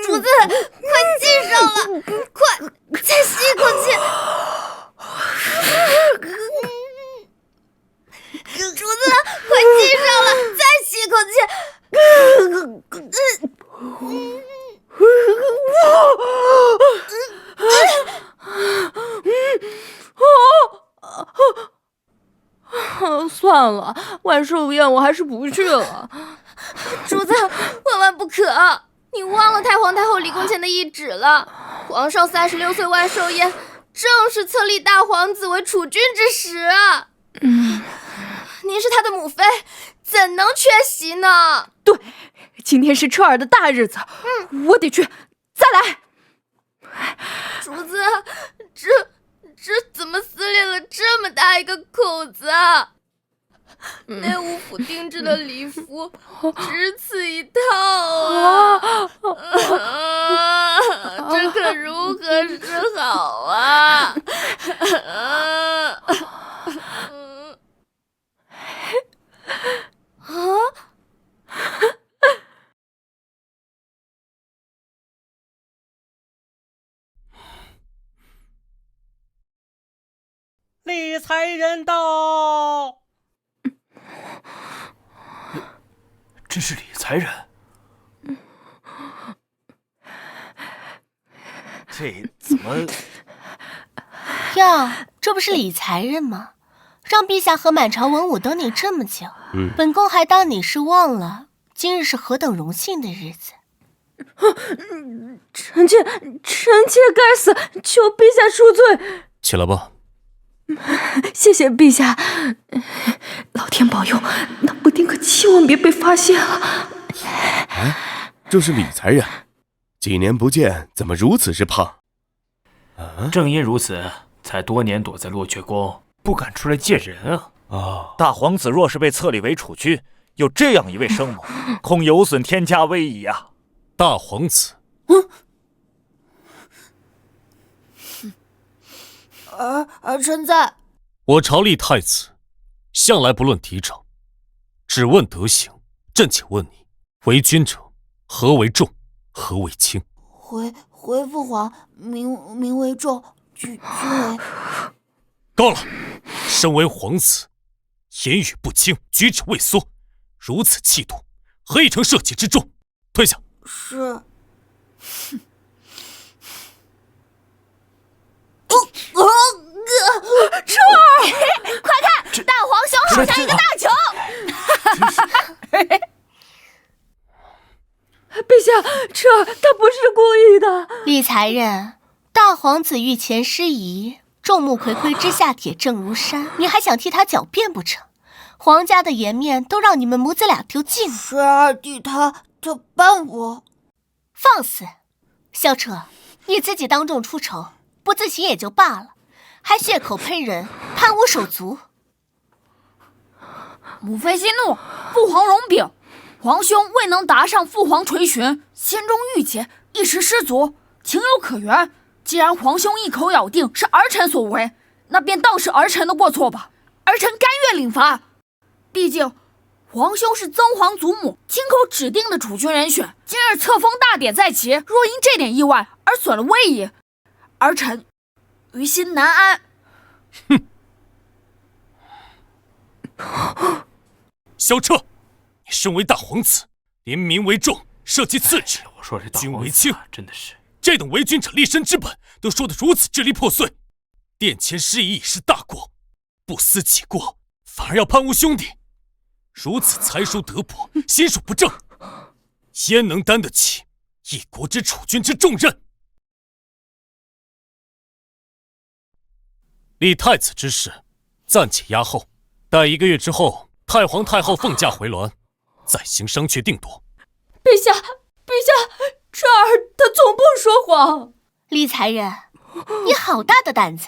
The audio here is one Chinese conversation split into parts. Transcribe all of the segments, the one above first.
主子，快系上了，快，再吸一口气。主子，快系上了，再吸一口气。算了，万寿宴我还是不去了。主子，万万不可！你忘了太皇太后离宫前的懿旨了。皇上36岁万寿宴，正是册立大皇子为储君之时啊。您是他的母妃，怎能缺席呢？对，今天是彻儿的大日子，我得去。再来。主子，这怎么撕裂了这么大一个口子啊？内务府定制的礼服只此一套啊！这可如何是好啊？理财人到。真是理财人。这怎么？哟，这不是理财人吗？让陛下和满朝文武等你这么久，本宫还当你是忘了今日是何等荣幸的日子。臣妾该死，求陛下恕罪。起来吧。谢谢陛下，老天保佑，那布丁可千万别被发现了。这是理财人，几年不见，怎么如此之胖？正因如此，才多年躲在落雀宫，不敢出来见人啊。大皇子若是被册立为储君，有这样一位生母，恐有损天家威仪啊。大皇子，儿臣在。我朝立太子，向来不论嫡长，只问德行。朕且问你，为君者，何为重，何为轻？回父皇，名为重，君为。够了！身为皇子，言语不轻，举止畏缩，如此气度，何以成社稷之重？退下。是。彻儿，快看，大皇胸口下一个大球！陛下，彻儿他不是故意的。理财人，大皇子御前失仪，众目睽睽之下铁证如山，你还想替他狡辩不成？皇家的颜面都让你们母子俩丢尽了。是二弟他办我。放肆！萧彻，你自己当众出丑，不自省也就罢了，还血口喷人，攀我手足。母妃息怒，父皇容禀，皇兄未能答上父皇垂询，心中郁结，一时失足，情有可原。既然皇兄一口咬定是儿臣所为，那便当是儿臣的过错吧，儿臣甘愿领罚。毕竟皇兄是曾皇祖母亲口指定的储君人选，今日册封大典在即，若因这点意外而损了威仪，儿臣于心难安。萧彻，你身为大皇子，连民为重，社稷次之，我说这大君皇子为轻，真的是这等为君者立身之本，都说得如此支离破碎。殿前失仪已是大过，不思己过，反而要攀污兄弟，如此才疏德薄，心术不正，焉能担得起一国之储君之重任？立太子之事，暂且压后，待1个月之后，太皇太后奉驾回銮，再行商榷定夺。陛下，彻儿他从不说谎。理财人，你好大的胆子，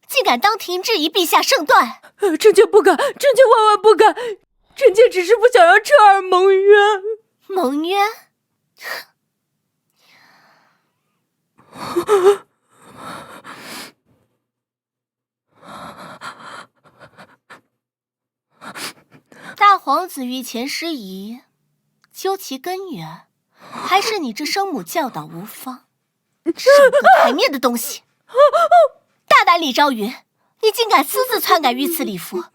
竟敢当庭质疑陛下圣断！臣妾不敢，臣妾万万不敢。臣妾只是不想让彻儿蒙冤。蒙冤？大皇子御前失仪，究其根源，还是你这生母教导无方，上个台面的东西！大胆李昭云，你竟敢私自篡改御赐礼符，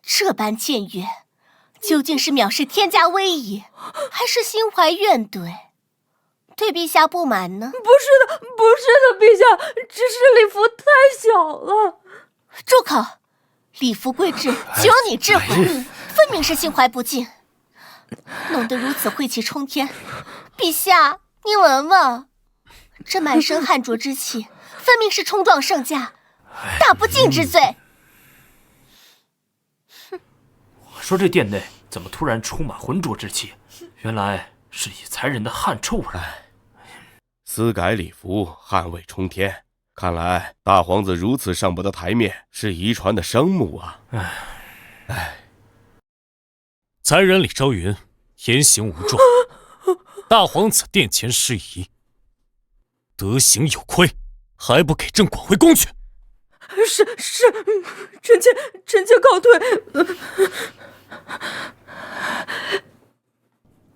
这般僭越，究竟是藐视天家威仪，还是心怀怨怼？对陛下不满呢？不是的，陛下，只是礼服太小了。住口！礼服贵制，岂有你智慧？分明是心怀不敬，弄得如此晦气冲天。陛下，你闻闻，这满身汗浊之气，分明是冲撞圣驾，大不敬之罪。我说这殿内怎么突然充满浑浊之气？原来是以才人的汗臭味。私改礼服，汗味冲天。看来大皇子如此上不得台面，是遗传的生母啊！才人李昭云言行无状，大皇子殿前失仪，德行有亏，还不给朕管回宫去！是，臣妾告退。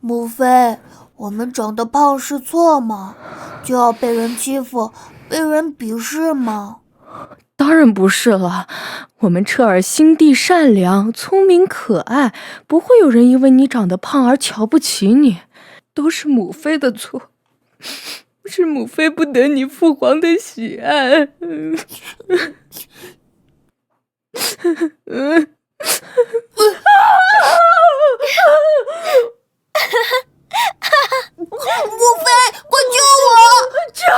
母妃，我们长得胖是错吗？就要被人欺负，被人鄙视吗？当然不是了，我们彻儿心地善良，聪明可爱，不会有人因为你长得胖而瞧不起你，都是母妃的错，是母妃不得你父皇的喜爱。母妃，快救我！彻儿，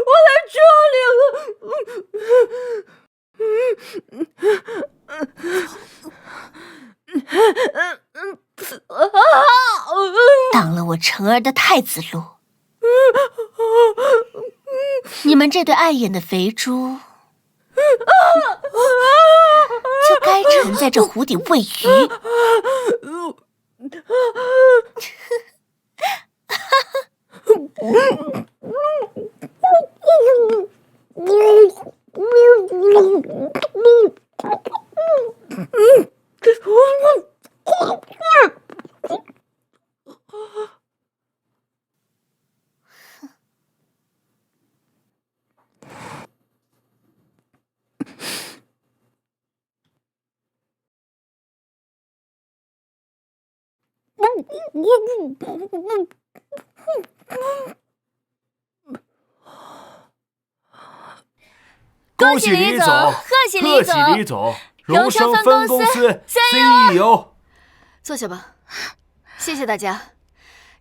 我来救你了。挡了我晨儿的太子路，你们这对碍眼的肥猪，就该沉在这湖底喂鱼。恭喜李总，贺喜李总，荣升分公司 CEO。坐下吧，谢谢大家。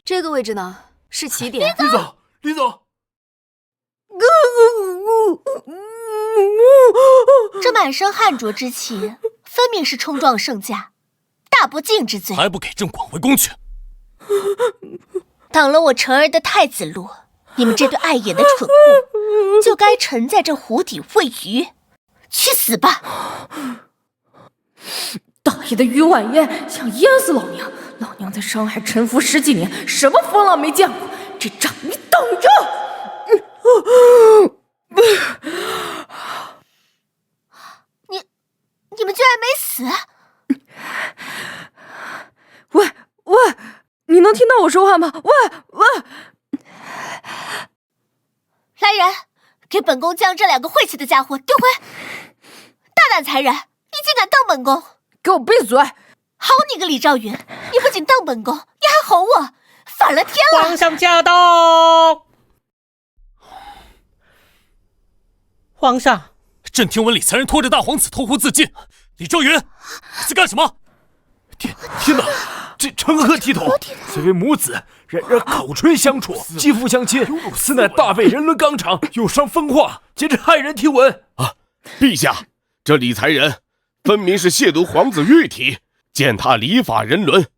这个位置呢是起点。李总，这满身汗浊之气，分明是冲撞圣驾，大不敬之罪，还不给朕管回宫去！挡了我晨儿的太子路，你们这对碍眼的蠢物，就该沉在这湖底喂鱼，去死吧！大爷的鱼碗宴想淹死老娘！老娘在上海沉浮10几年，什么风浪没见过，这仗你等着！你们居然没死！喂，你能听到我说话吗？喂！来人，给本宫将这2个晦气的家伙丢回！大胆才人，你竟敢瞪本宫！给我闭嘴！好你个李昭云，你不仅瞪本宫，你还吼我，反了天了！皇上驾到！皇上，朕听闻李才人拖着大皇子投湖自尽，李昭云，你在干什么？天哪！这成何体统？虽为母子，然口唇相触，肌肤相亲，此乃大魏人伦纲常，有伤风化，简直骇人听闻啊！陛下，这李才人分明是亵渎皇子玉体，践踏礼法人伦，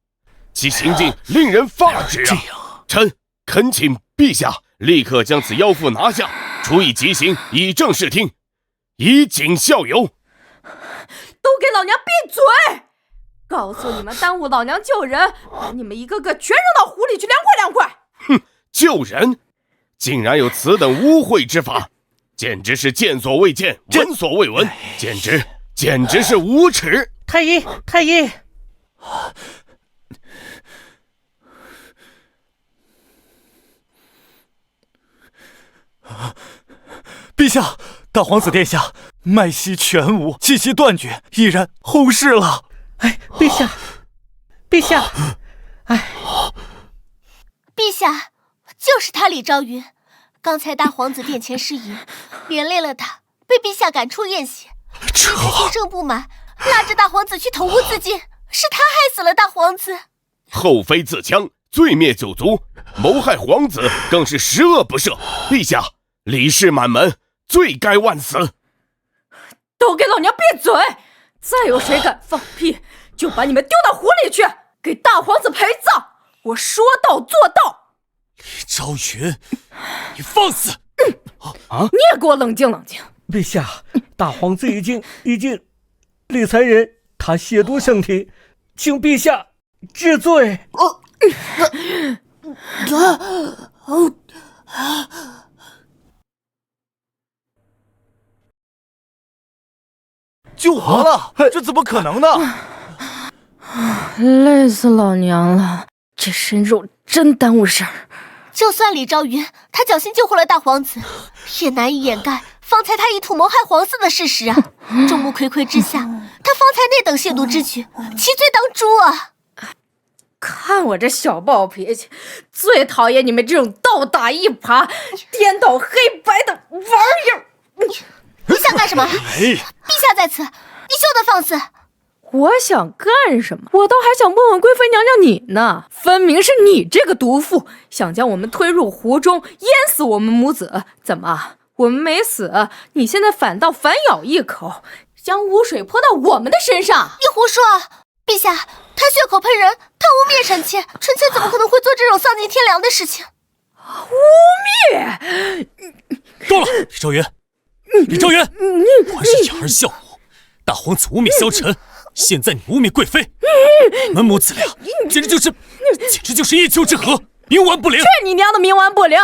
其行径令人发指啊！臣恳请陛下立刻将此妖妇拿下，处以极刑，以正视听，以儆效尤。都给老娘闭嘴！告诉你们，耽误老娘救人，把你们一个个全扔到湖里去凉快！哼，救人，竟然有此等污秽之法，简直是见所未见，闻所未闻，简直是无耻！太医，下，大皇子殿下脉息全无，气息断绝，已然后逝了。哎，陛下，陛下，哎，陛下，就是他李昭云。刚才大皇子殿前失仪，连累了他，被陛下赶出宴席。这他心生不满，拉着大皇子去投湖自尽，是他害死了大皇子。后妃自戕，罪灭九族，谋害皇子更是十恶不赦。陛下，李氏满门罪该万死。都给老娘闭嘴！再有谁敢放屁，就把你们丢到湖里去，给大皇子陪葬！我说到做到。李昭云，你放肆！你也给我冷静冷静！陛下，大皇子已经，理才人他亵渎圣体，请陛下治罪。救活了？这怎么可能呢？累死老娘了，这身肉真耽误事儿。就算李昭云他侥幸救活了大皇子，也难以掩盖方才他意图谋害皇嗣的事实啊！众目睽睽之下，他方才那等亵渎之举，其罪当诛啊！看我这小暴脾气，最讨厌你们这种倒打一耙、颠倒黑白的玩意儿！你想干什么？陛下在此，你休得放肆！我想干什么？我倒还想问问贵妃娘娘你呢。分明是你这个毒妇，想将我们推入湖中，淹死我们母子。怎么，我们没死，你现在反倒反咬一口，将污水泼到我们的身上？你胡说！陛下，他血口喷人，他污蔑臣妾，臣妾怎么可能会做这种丧尽天良的事情？污蔑！够了，李昭云，李昭云，还是养儿孝母。大皇子污蔑萧晨，现在你污蔑贵妃，你们母子俩简直就是一丘之貉，冥顽不灵！去你娘的冥顽不灵！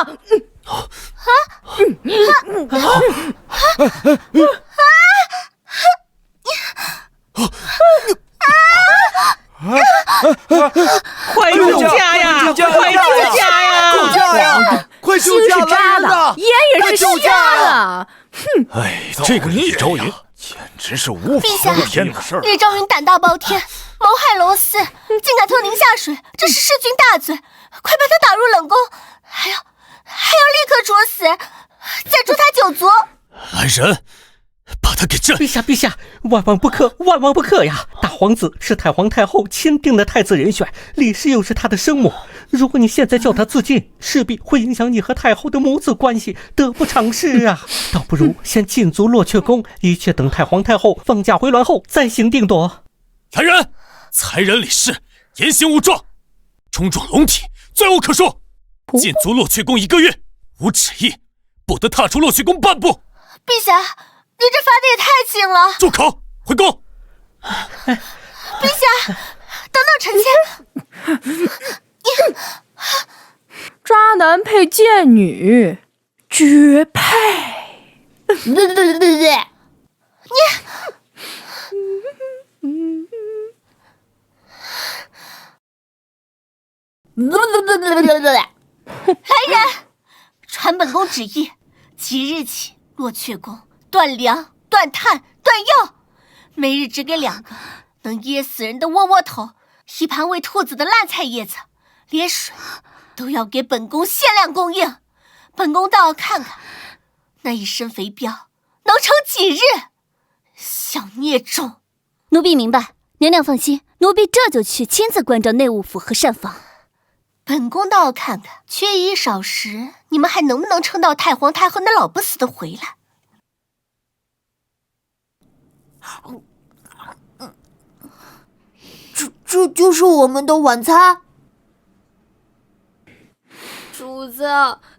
快救驾呀！快救驾呀！快救驾！心是渣的，眼也是瞎的。哼！哎，这个李昭云简直是无法无天的事儿。李昭云胆大包天，谋害龙嗣，竟敢拖您下水，这是弑君大罪！快把他打入冷宫，还要立刻处死，再诛他九族！来人，把他给朕！陛下，万万不可呀！大皇子是太皇太后钦定的太子人选，李氏又是他的生母。如果你现在叫他自尽，势必会影响你和太后的母子关系，得不偿失啊！倒不如先禁足落阙宫，一切等太皇太后放驾回銮后再行定夺。来人，才人李氏言行无状，冲撞龙体，罪无可恕。禁足落阙宫1个月，无旨意，不得踏出落阙宫半步。陛下，你这罚的也太轻了！住口！回宫！陛下，等等臣妾。渣男配贱女，绝配！来人，传本宫旨意，即日起落阙宫断粮、断炭、断药，每日只给2个能噎死人的窝窝头，一盘喂兔子的烂菜叶子，连水都要给本宫限量供应。本宫倒要看看那一身肥膘能撑几日。小孽种！奴婢明白，娘娘放心，奴婢这就去亲自关照内务府和膳房。本宫倒要看看，缺衣少食，你们还能不能撑到太皇太后那老不死的回来？这就是我们的晚餐。主子，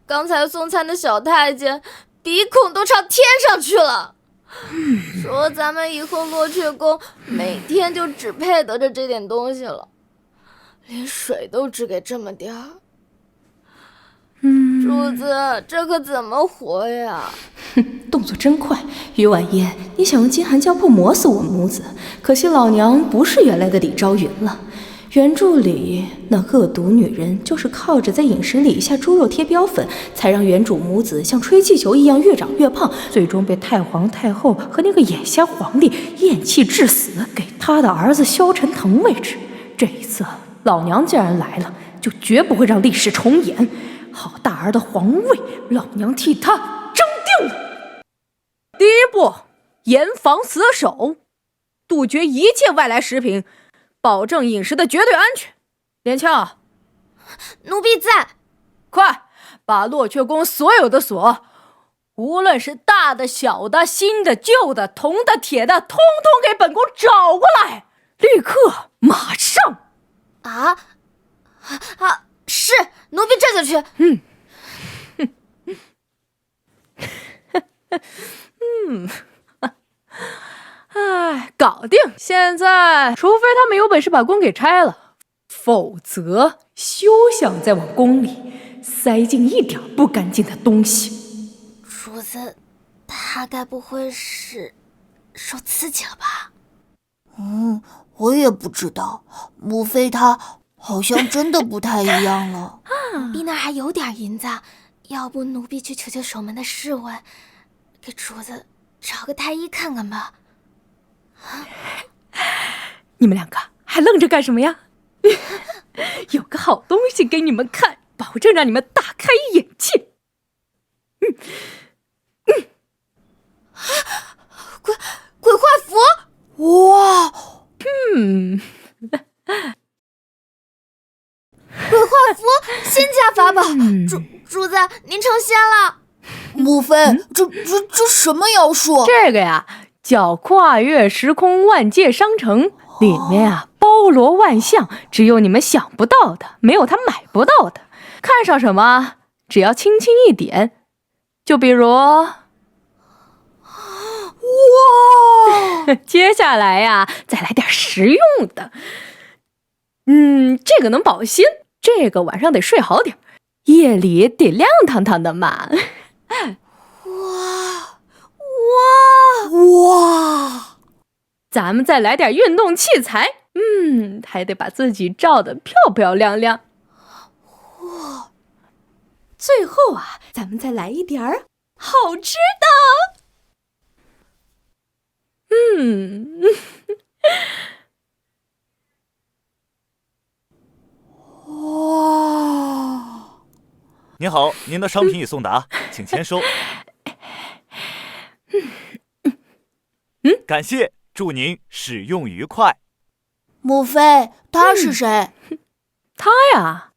刚才送餐的小太监鼻孔都朝天上去了，说咱们以后落阙宫每天就只配得着这点东西了，连水都只给这么点儿。主子，这可怎么活呀？动作真快，于婉嫣，你想用金寒胶布磨死我们母子，可惜老娘不是原来的李昭云了。原著里那恶毒女人就是靠着在饮食里下猪肉贴标粉，才让原主母子像吹气球一样越长越胖，最终被太皇太后和那个眼瞎皇帝厌弃致死，给他的儿子萧晨腾为止。这一次老娘既然来了，就绝不会让历史重演。好大儿的皇位，老娘替他争定了。第一步，严防死守，杜绝一切外来食品，保证饮食的绝对安全。连翘，奴婢在。快把落雀宫所有的锁，无论是大的小的新的旧的铜的铁的，通通给本宫找过来，立刻马上。是，奴婢这就去。搞定！现在，除非他们有本事把宫给拆了，否则休想再往宫里塞进一点不干净的东西。主子，他该不会是受刺激了吧？我也不知道，母妃她好像真的不太一样了。奴婢那儿还有点银子，要不奴婢去求求守门的侍卫，给主子找个太医看看吧。你们两个还愣着干什么呀？有个好东西给你们看，保证让你们大开眼界。鬼画符！哇！鬼画符，仙家法宝。主子，您成仙了。母妃，这什么妖术？这个呀，叫跨越时空万界商城，里面啊包罗万象，只有你们想不到的，没有他买不到的。看上什么，只要轻轻一点，就比如，哇！接下来呀，再来点实用的。这个能保鲜，这个晚上得睡好点，夜里得亮堂堂的嘛。哇！咱们再来点运动器材，还得把自己照得漂漂亮亮。哇！最后啊，咱们再来一点好吃的。哇！您好，您的商品已送达，请签收。感谢，祝您使用愉快。母妃，他是谁？他呀，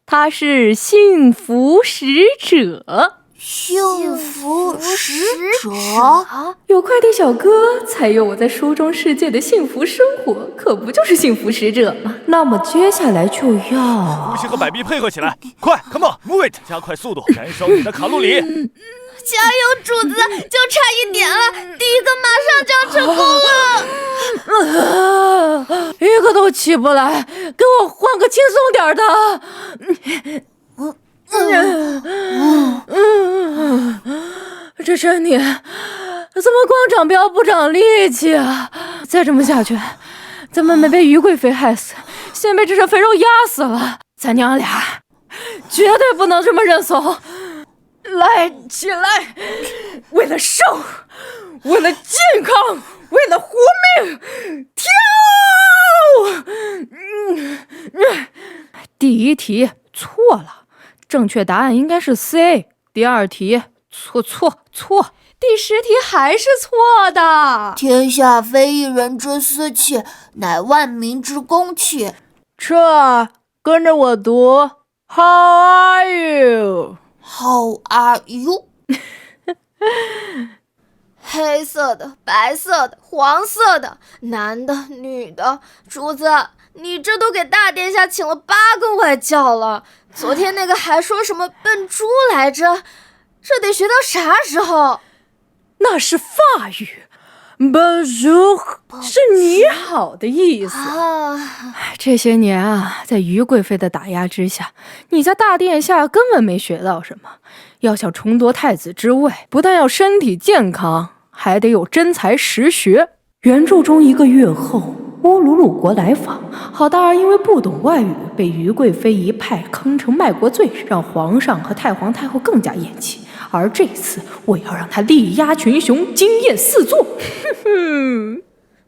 他是幸福使者。幸福使者？有快递小哥才有我在书中世界的幸福生活，可不就是幸福使者吗？那么接下来就要呼吸和摆臂配合起来，快 ，come on，move it， 加快速度，燃烧你的卡路里。加油，主子，就差一点了，第一个马上就要成功了。一个都起不来，给我换个轻松点的。这身体怎么光长膘不长力气啊？再这么下去，咱们没被于贵妃害死，先被这身肥肉压死了。咱娘俩绝对不能这么认怂！来，起来！为了瘦，为了健康，为了活命，跳！第一题错了，正确答案应该是 C。第二题错。第10题还是错的。天下非一人之私器，乃万民之公器。彻儿，跟着我读 How are you? How are you? 黑色的、白色的、黄色的，男的、女的。主子，你这都给大殿下请了8个外教了。昨天那个还说什么笨猪来着，这得学到啥时候？那是法语，Bonjour 是你好的意思。这些年啊，在于贵妃的打压之下，你在大殿下根本没学到什么。要想重夺太子之位，不但要身体健康，还得有真才实学。原著中1个月后，乌鲁鲁国来访，郝大儿因为不懂外语，被于贵妃一派坑成卖国罪人，让皇上和太皇太后更加厌弃。而这次我要让他力压群雄，惊艳四座。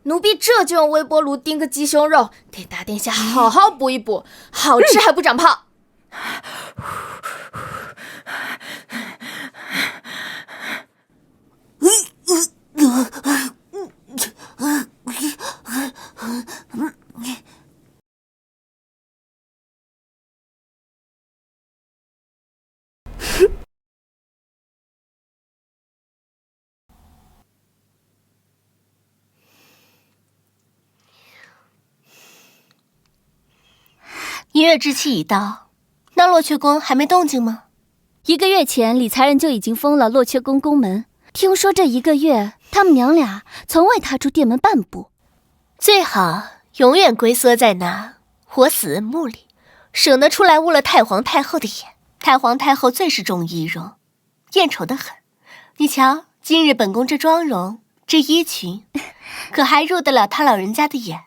奴婢这就用微波炉叮个鸡胸肉，给大殿下好好补一补，好吃还不长胖。一月之期已到，那洛阙宫还没动静吗？1个月前，理财人就已经封了洛阙宫宫门。听说这1个月，他们娘俩从未踏出殿门半步。最好永远龟缩在那活死恩墓里，省得出来误了太皇太后的眼。太皇太后最是重仪容，艳丑得很。你瞧，今日本宫这妆容，这衣裙，可还入得了他老人家的眼？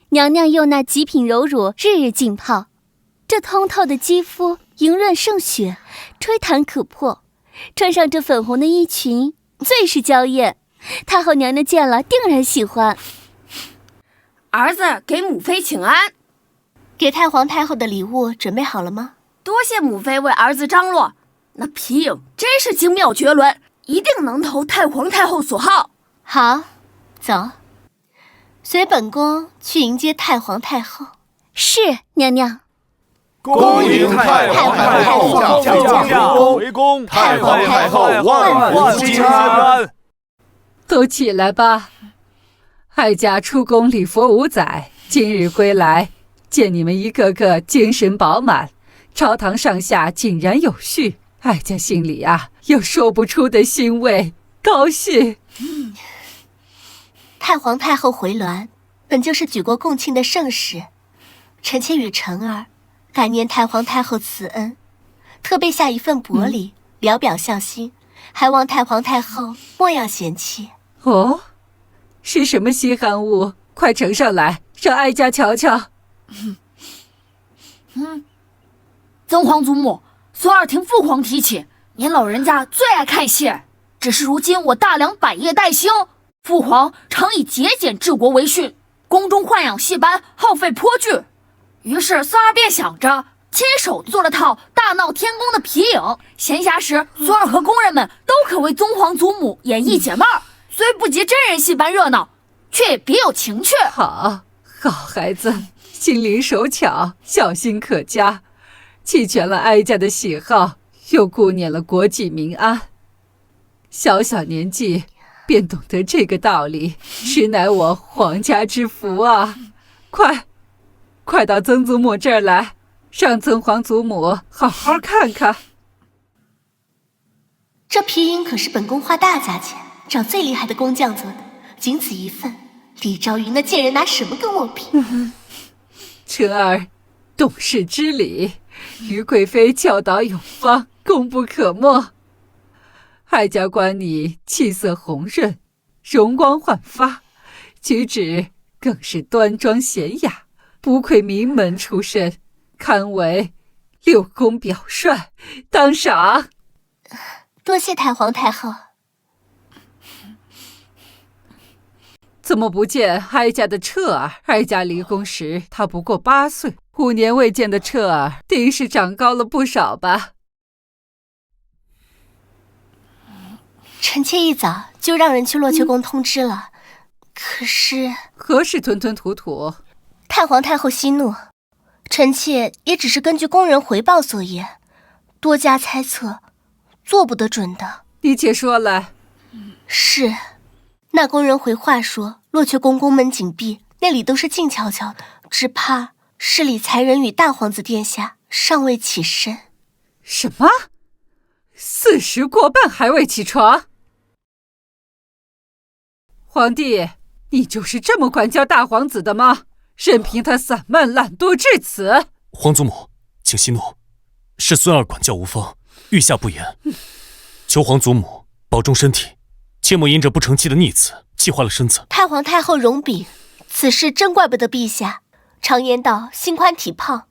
娘娘用那极品柔乳日日浸泡，这通透的肌肤莹润胜雪，吹弹可破。穿上这粉红的衣裙，最是娇艳。太后娘娘见了定然喜欢。儿子给母妃请安。给太皇太后的礼物准备好了吗？多谢母妃为儿子张罗，那皮影真是精妙绝伦，一定能投太皇太后所好。好，走。随本宫去迎接太皇太后。是，娘娘。恭迎太皇太后驾回宫，太皇太后万福金安。都起来吧，哀家出宫礼佛5载，今日归来，见你们一个个精神饱满，朝堂上下井然有序，哀家心里有说不出的欣慰，高兴。太皇太后回銮，本就是举国共庆的盛事。臣妾与晨儿感念太皇太后慈恩，特备下一份薄礼，聊表孝心，还望太皇太后莫要嫌弃。哦，是什么稀罕物？快呈上来，让哀家瞧瞧。曾皇祖母，昨儿听父皇提起，您老人家最爱看戏，只是如今我大梁百业待兴，父皇常以节俭治国为训，宫中豢养戏班耗费颇巨。于是孙儿便想着亲手做了套大闹天宫的皮影，闲暇时孙儿和宫人们都可为宗皇祖母演绎解闷儿，虽不及真人戏般热闹，却也别有情趣。好孩子，心灵手巧，小心可嘉，弃权了哀家的喜好，又顾念了国计民安。小年纪便懂得这个道理，实乃我皇家之福啊！快到曾祖母这儿来，让曾皇祖母好好看看。这皮影可是本宫花大价钱找最厉害的工匠做的，仅此一份，李昭云那贱人拿什么跟我比？晨儿懂事知礼，于贵妃教导有方，功不可没。哀家观你气色红润，容光焕发，举止更是端庄娴雅，不愧名门出身，堪为六宫表率，当赏。多谢太皇太后。怎么不见哀家的彻儿？哀家离宫时她不过8岁，5年未见的彻儿定是长高了不少吧？臣妾一早就让人去洛阙宫通知了，可是何事吞吞吐吐？太皇太后息怒，臣妾也只是根据宫人回报所言，多加猜测，做不得准的。你且说来。是，那宫人回话说，洛阙宫宫门紧闭，那里都是静悄悄的，只怕是理财人与大皇子殿下尚未起身。什么？40过半还未起床？皇帝，你就是这么管教大皇子的吗？任凭他散漫懒惰至此？皇祖母，请息怒，是孙儿管教无方，御下不严，求皇祖母保重身体，切莫因这不成器的逆子气坏了身子。太皇太后容禀，此事真怪不得陛下。常言道，心宽体胖，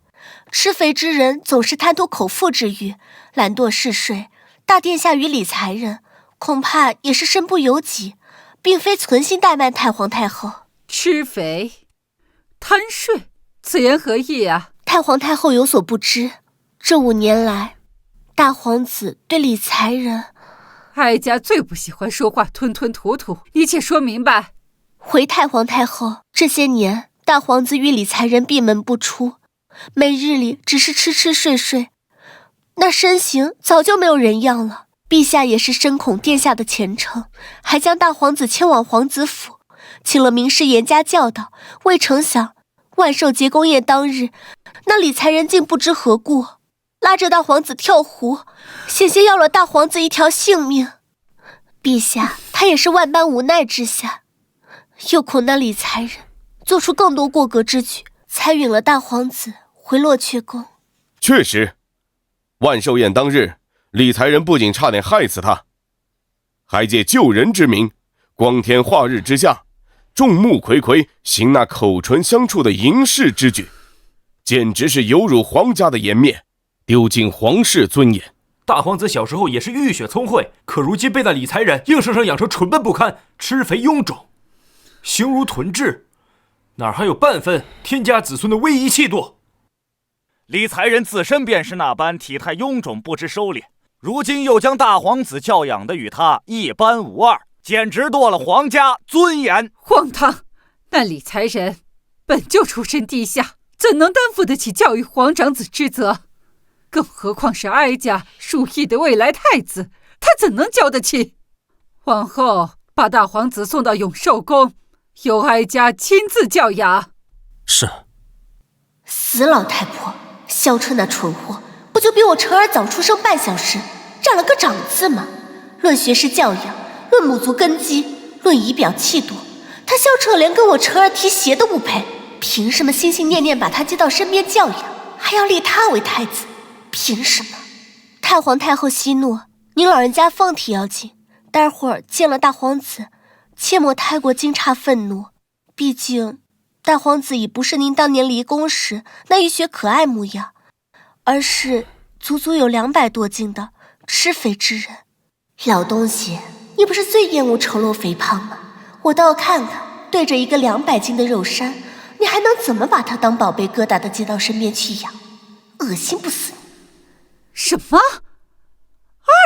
吃肥之人总是贪图口腹之欲，懒惰嗜睡。大殿下与理财人恐怕也是身不由己，并非存心怠慢太皇太后。吃肥贪睡，此言何意啊？太皇太后有所不知，这5年来，大皇子对理财人……哀家最不喜欢说话吞吞吐吐，一切说明白。回太皇太后，这些年大皇子与理财人闭门不出，每日里只是吃吃睡睡，那身形早就没有人样了。陛下也是深恐殿下的前程，还将大皇子迁往皇子府，请了名师严加教导。未成想万寿节宫宴当日，那理财人竟不知何故拉着大皇子跳湖，险些要了大皇子一条性命。陛下他也是万般无奈之下，又恐那理财人做出更多过格之举，才允了大皇子回洛阙宫。确实，万寿宴当日，理财人不仅差点害死他，还借救人之名，光天化日之下，众目睽睽行那口唇相触的淫事之举，简直是有辱皇家的颜面，丢尽皇室尊严。大皇子小时候也是浴血聪慧，可如今被那理财人硬生生养成蠢笨不堪、吃肥臃肿，形如豚彘，哪还有半分天家子孙的威仪气度？理财人自身便是那般体态臃肿，不知收敛，如今又将大皇子教养的与他一般无二，简直堕了皇家尊严。荒唐！那理财人本就出身低下，怎能担负得起教育皇长子之责？更何况是哀家属意的未来太子，他怎能教得起？往后把大皇子送到永寿宫，由哀家亲自教养。是。死老太婆，萧彻那蠢货，不就比我晨儿早出生半小时，占了个长字吗？论学识教养，论母族根基，论仪表气度，他萧彻连跟我晨儿提鞋都不配，凭什么心心念念把他接到身边教养，还要立他为太子？凭什么？太皇太后息怒，您老人家放体要紧，待会儿见了大皇子，切莫太过惊诧愤怒，毕竟大皇子已不是您当年离宫时那一学可爱模样，而是足足有200多斤的吃肥之人。老东西，你不是最厌恶丑陋肥胖吗？我倒要看看，对着一个200斤的肉山，你还能怎么把他当宝贝疙瘩的接到身边去养？恶心不死你！什么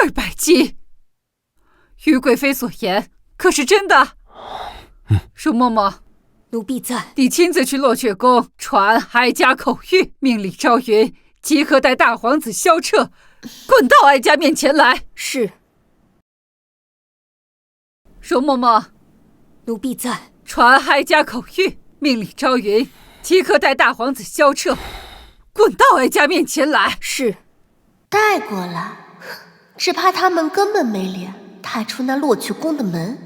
？200斤？于贵妃所言可是真的？容嬷嬷，奴婢在。你亲自去洛阙宫传哀家口谕，命李昭云即刻带大皇子萧彻滚到哀家面前来。是。容嬷嬷，奴婢在。传哀家口谕，命李昭云即刻带大皇子萧彻滚到哀家面前来。是。带过来，只怕他们根本没脸踏出那洛阙宫的门。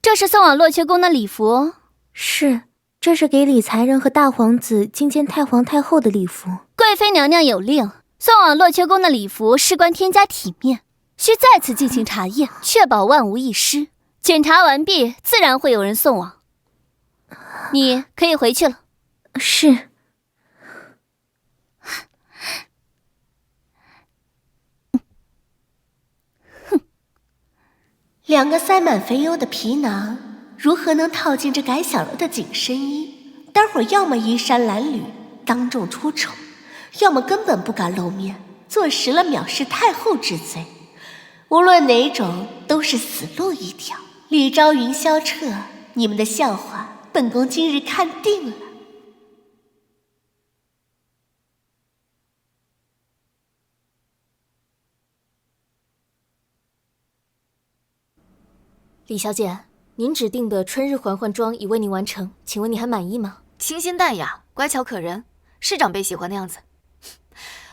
这是送往洛阙宫的礼服。是，这是给理财人和大皇子觐见太皇太后的礼服。贵妃娘娘有令，送往洛阙宫的礼服事关天家体面，需再次进行查验，确保万无一失。检查完毕，自然会有人送往。你可以回去了。是。2个塞满肥油的皮囊，如何能套进这改小了的紧身衣？待会儿要么衣衫褴褛，当众出丑，要么根本不敢露面，坐实了藐视太后之罪。无论哪种，都是死路一条。李昭云、萧彻，你们的笑话，本宫今日看定了。李小姐，您指定的春日嬛嬛妆已为您完成，请问你还满意吗？清新淡雅，乖巧可人，是长辈喜欢的样子。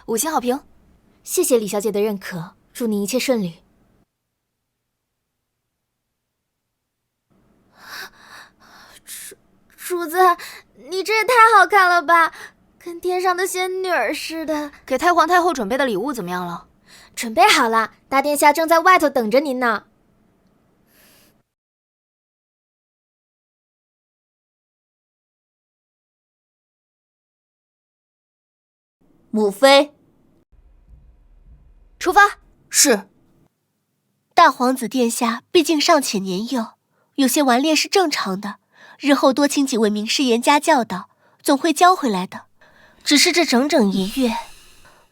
5星好评。谢谢李小姐的认可，祝您一切顺利。主子，你这也太好看了吧，跟天上的仙女儿似的。给太皇太后准备的礼物怎么样了？准备好了，大殿下正在外头等着您呢。母妃。出发。是。大皇子殿下毕竟尚且年幼，有些顽劣是正常的，日后多请几位名士严加教导，总会教回来的。只是这整整1月，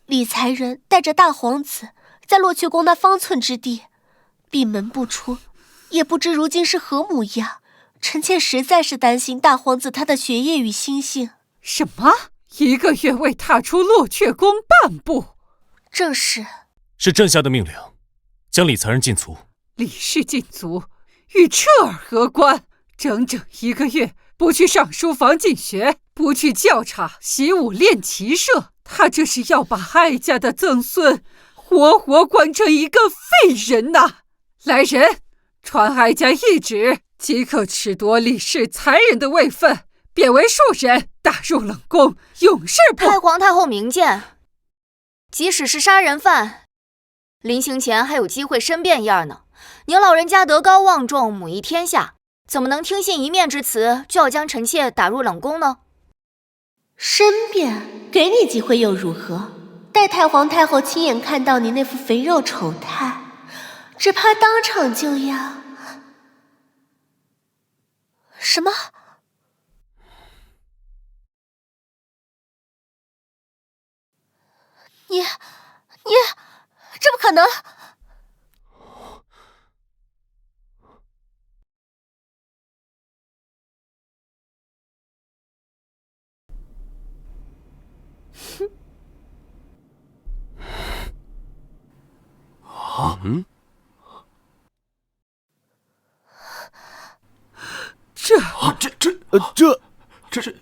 理财人带着大皇子在洛阙宫那方寸之地闭门不出，也不知如今是何模样。臣妾实在是担心大皇子他的学业与心性。什么？1个月未踏出洛阙宫半步？正是。是朕下的命令，将理财人禁足。李氏禁足，与彻儿何关？整整1个月不去上书房进学，不去教场习武练骑射，他这是要把哀家的曾孙活活关成一个废人呐！来人，传哀家懿旨，即刻褫夺李氏才人的位分，贬为庶人，打入冷宫，永世不。太皇太后明鉴，即使是杀人犯，临行前还有机会申辩一二呢。您老人家德高望重，母仪天下，怎么能听信一面之词就要将臣妾打入冷宫呢？申辩，给你机会又如何？待太皇太后亲眼看到你那副肥肉丑态，只怕当场就要……什么？你，这不可能！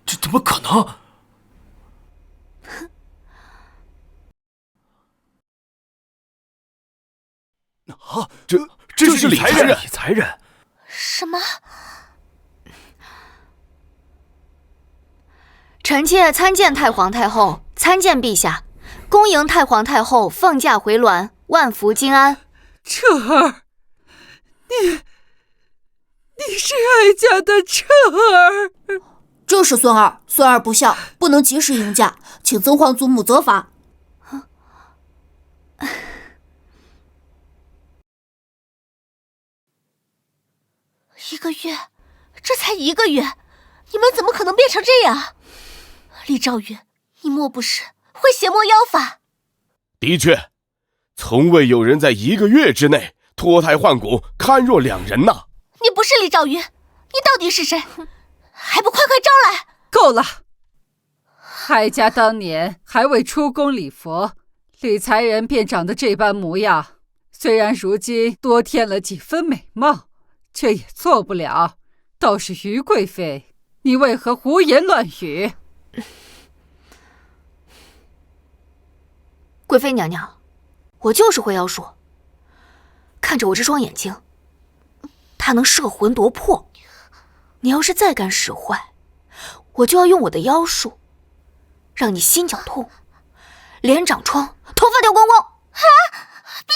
这怎么可能？这是理财人！理财人！什么？臣妾参见太皇太后，参见陛下，恭迎太皇太后奉驾回銮，万福金安。彻儿，你是哀家的彻儿。这是孙儿，孙儿不孝，不能及时迎驾，请曾皇祖母责罚。1个月，这才1个月，你们怎么可能变成这样？李昭云，你莫不是会邪魔妖法？的确，从未有人在1个月之内脱胎换骨，堪若2人呐！你不是李昭云，你到底是谁？还不快快招来！够了！哀家当年还未出宫礼佛，理财人便长得这般模样。虽然如今多添了几分美貌，却也做不了。倒是于贵妃，你为何胡言乱语？贵妃娘娘，我就是会妖术。看着我这双眼睛，它能摄魂夺魄。你要是再敢使坏，我就要用我的妖术，让你心绞痛，脸长疮，头发掉光光。啊！陛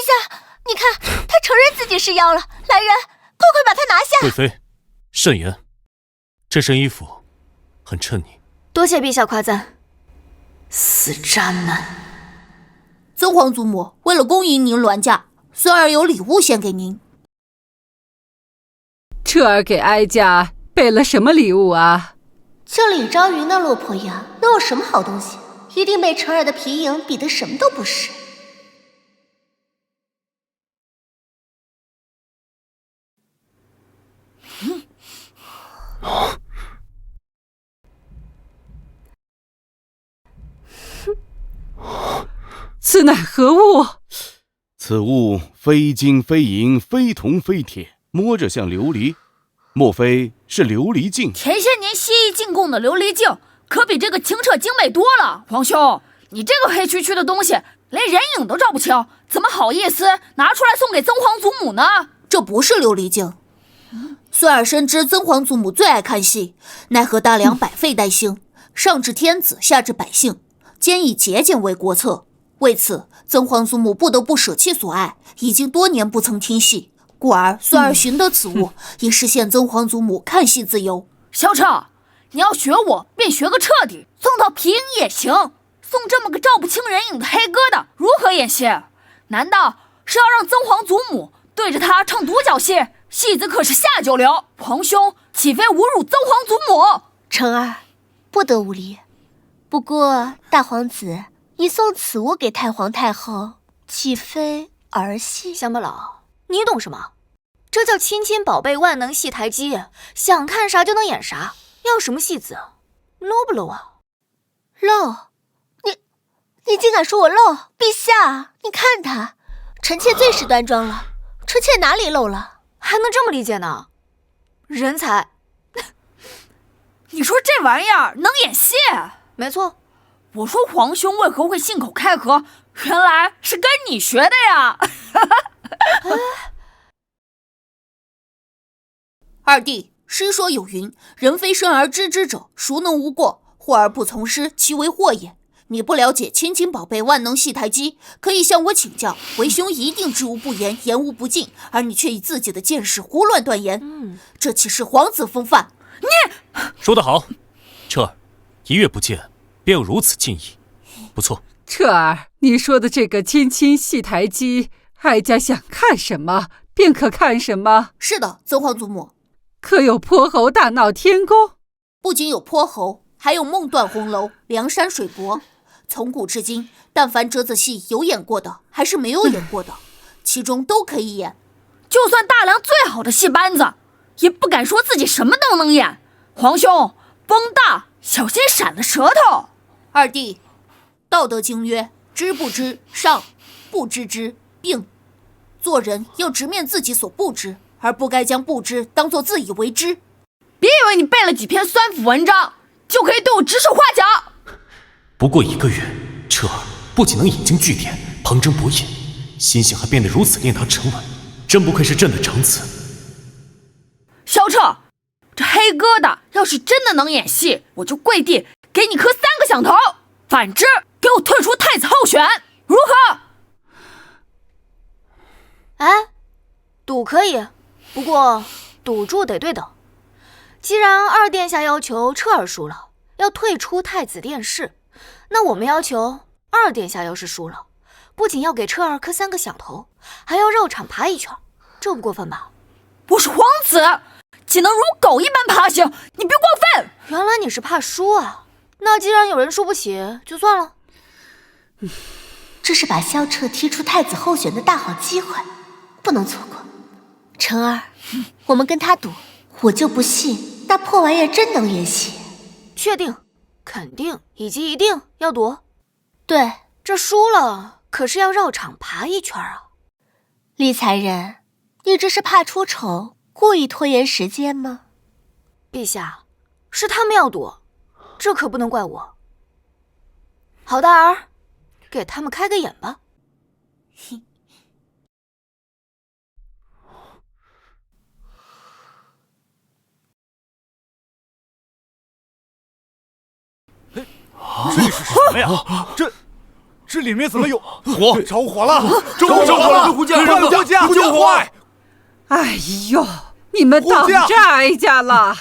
下，你看他承认自己是妖了。来人，快快把他拿下！贵妃，慎言，这身衣服很衬你。多谢陛下夸赞。死渣男！曾皇祖母，为了恭迎您銮驾，孙儿有礼物献给您。彻儿给哀家备了什么礼物啊？就李昭云那落魄样，能有什么好东西？一定被晨儿的皮影比得什么都不是。此乃何物？此物非金非银，非铜非铁，摸着像琉璃，莫非是琉璃镜？前些年西域进贡的琉璃镜，可比这个清澈精美多了。皇兄，你这个黑黢黢的东西，连人影都照不清，怎么好意思拿出来送给曾皇祖母呢？这不是琉璃镜。孙儿深知曾皇祖母最爱看戏，奈何大梁百废待兴，上至天子，下至百姓，兼以节俭为国策。为此，曾皇祖母不得不舍弃所爱，已经多年不曾听戏，故而孙儿寻得此物，以实现曾皇祖母看戏自由。萧彻，你要学我，便学个彻底，送套皮影也行。送这么个照不清人影的黑疙瘩，如何演戏？难道是要让曾皇祖母对着他唱独角戏？戏子可是下九流，皇兄岂非侮辱曾皇祖母？成儿，不得无礼。不过大皇子，你送此物给太皇太后，岂非儿戏？乡巴佬，你懂什么？这叫亲亲宝贝万能戏台机，想看啥就能演啥，要什么戏子？low 不 low 啊？ 露，你竟敢说我露？陛下，你看他，臣妾最是端庄了，臣妾哪里露了？还能这么理解呢？人才！你说这玩意儿能演戏？没错。我说皇兄为何会信口开河，原来是跟你学的呀！二弟，诗说有云：人非生而知之者，孰能无过？惑而不从师，其为惑也。你不了解亲亲宝贝万能戏台机，可以向我请教。为兄一定知无不言，言无不尽，而你却以自己的见识胡乱断言，这岂是皇子风范？你说得好，彻儿，一月不见，便有如此敬意，不错。彻儿，你说的这个亲亲戏台机，哀家想看什么便可看什么。是的，曾皇祖母。可有泼猴大闹天宫？不仅有泼猴，还有梦断红楼、梁山水泊。从古至今，但凡折子戏有演过的，还是没有演过的，其中都可以演。就算大梁最好的戏班子，也不敢说自己什么都能演。皇兄，风大，小心闪了舌头。二弟，道德经曰：知不知，上；不知之，病。做人要直面自己所不知，而不该将不知当作自以为知。别以为你背了几篇酸腐文章，就可以对我指手画脚。不过1个月，彻儿不仅能引经据典，旁征博引，心性还变得如此练达沉稳，真不愧是朕的长子。萧彻，这黑疙瘩要是真的能演戏，我就跪地给你磕3个响头；反之，给我退出太子候选，如何？哎，赌可以，不过赌注得对等。既然二殿下要求彻儿输了，要退出太子殿试，那我们要求二殿下要是输了，不仅要给彻儿磕3个响头，还要绕场爬1圈，这不过分吧？我是皇子，岂能如狗一般爬行？你别过分！原来你是怕输啊？那既然有人输不起，就算了。这是把萧彻踢出太子候选的大好机会，不能错过。成儿，我们跟他赌，我就不信那破玩意儿真能演戏。确定、肯定以及一定要赌？对，这输了可是要绕场爬1圈啊！厉才人，你这是怕出丑，故意拖延时间吗？陛下，是他们要赌，这可不能怪我。好大儿，给他们开个眼吧。这是什么呀？这里面怎么有火？着火了！着火了！护驾！护驾！救火！哎呦，你们挡着哀家了！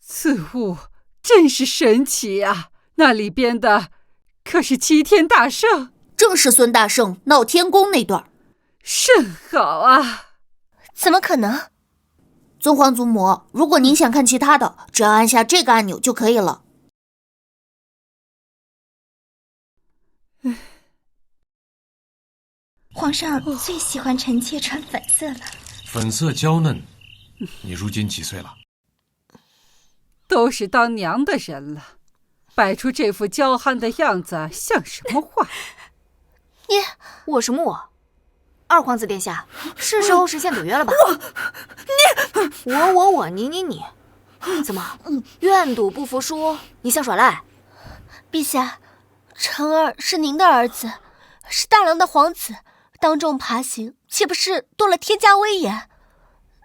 此物真是神奇啊！那里边的可是齐天大圣，正是孙大圣闹天宫那段。甚好啊！怎么可能？尊皇祖母，如果您想看其他的，只要按下这个按钮就可以了。皇上最喜欢臣妾穿粉色了。粉色娇嫩，你如今几岁了？都是当娘的人了，摆出这副娇憨的样子像什么话？我什么我？二皇子殿下，是时候实现赌约了吧？我你，怎么愿赌不服输？你想耍赖？陛下，成儿是您的儿子，是大梁的皇子，当众爬行，岂不是多了天家威严？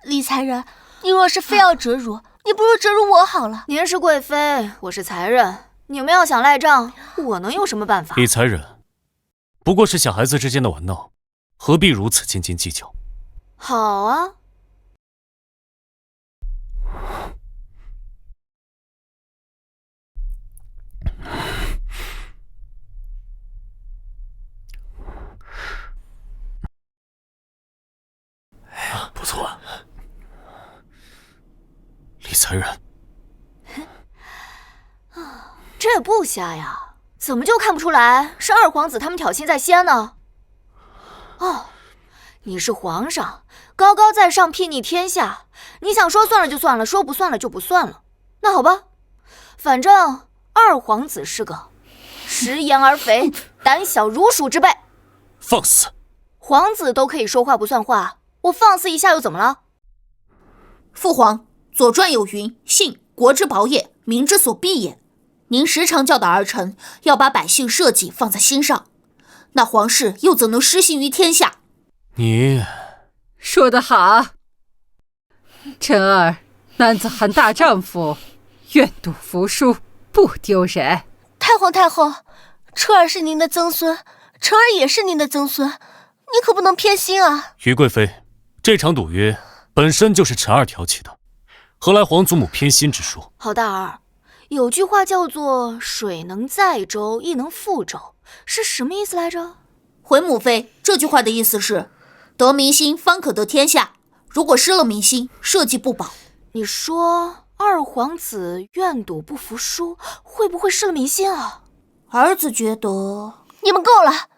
李才人，你若是非要折辱，你不如折辱我好了。您是贵妃，我是才人，你们要想赖账，我能有什么办法？李才人，不过是小孩子之间的玩闹，何必如此斤斤计较？好啊，才人。这也不瞎呀，怎么就看不出来是二皇子他们挑衅在先呢？哦，你是皇上，高高在上，睥睨天下，你想说算了就算了，说不算了就不算了。那好吧，反正二皇子是个食言而肥、胆小如鼠之辈。放肆！皇子都可以说话不算话，我放肆一下又怎么了？父皇，《左传》有云：“信，国之宝也，民之所必也。”您时常教导儿臣要把百姓社稷放在心上，那皇室又怎能施行于天下？你说得好，臣儿男子汉大丈夫，愿赌服输，不丢人。太皇太后，彻儿是您的曾孙，臣儿也是您的曾孙，你可不能偏心啊！于贵妃，这场赌约本身就是臣儿挑起的，何来皇祖母偏心之说？好大儿，有句话叫做“水能载舟，亦能覆舟”，是什么意思来着？回母妃，这句话的意思是：得民心方可得天下，如果失了民心，社稷不保。你说二皇子愿赌不服输，会不会失了民心啊？儿子觉得……你们够了，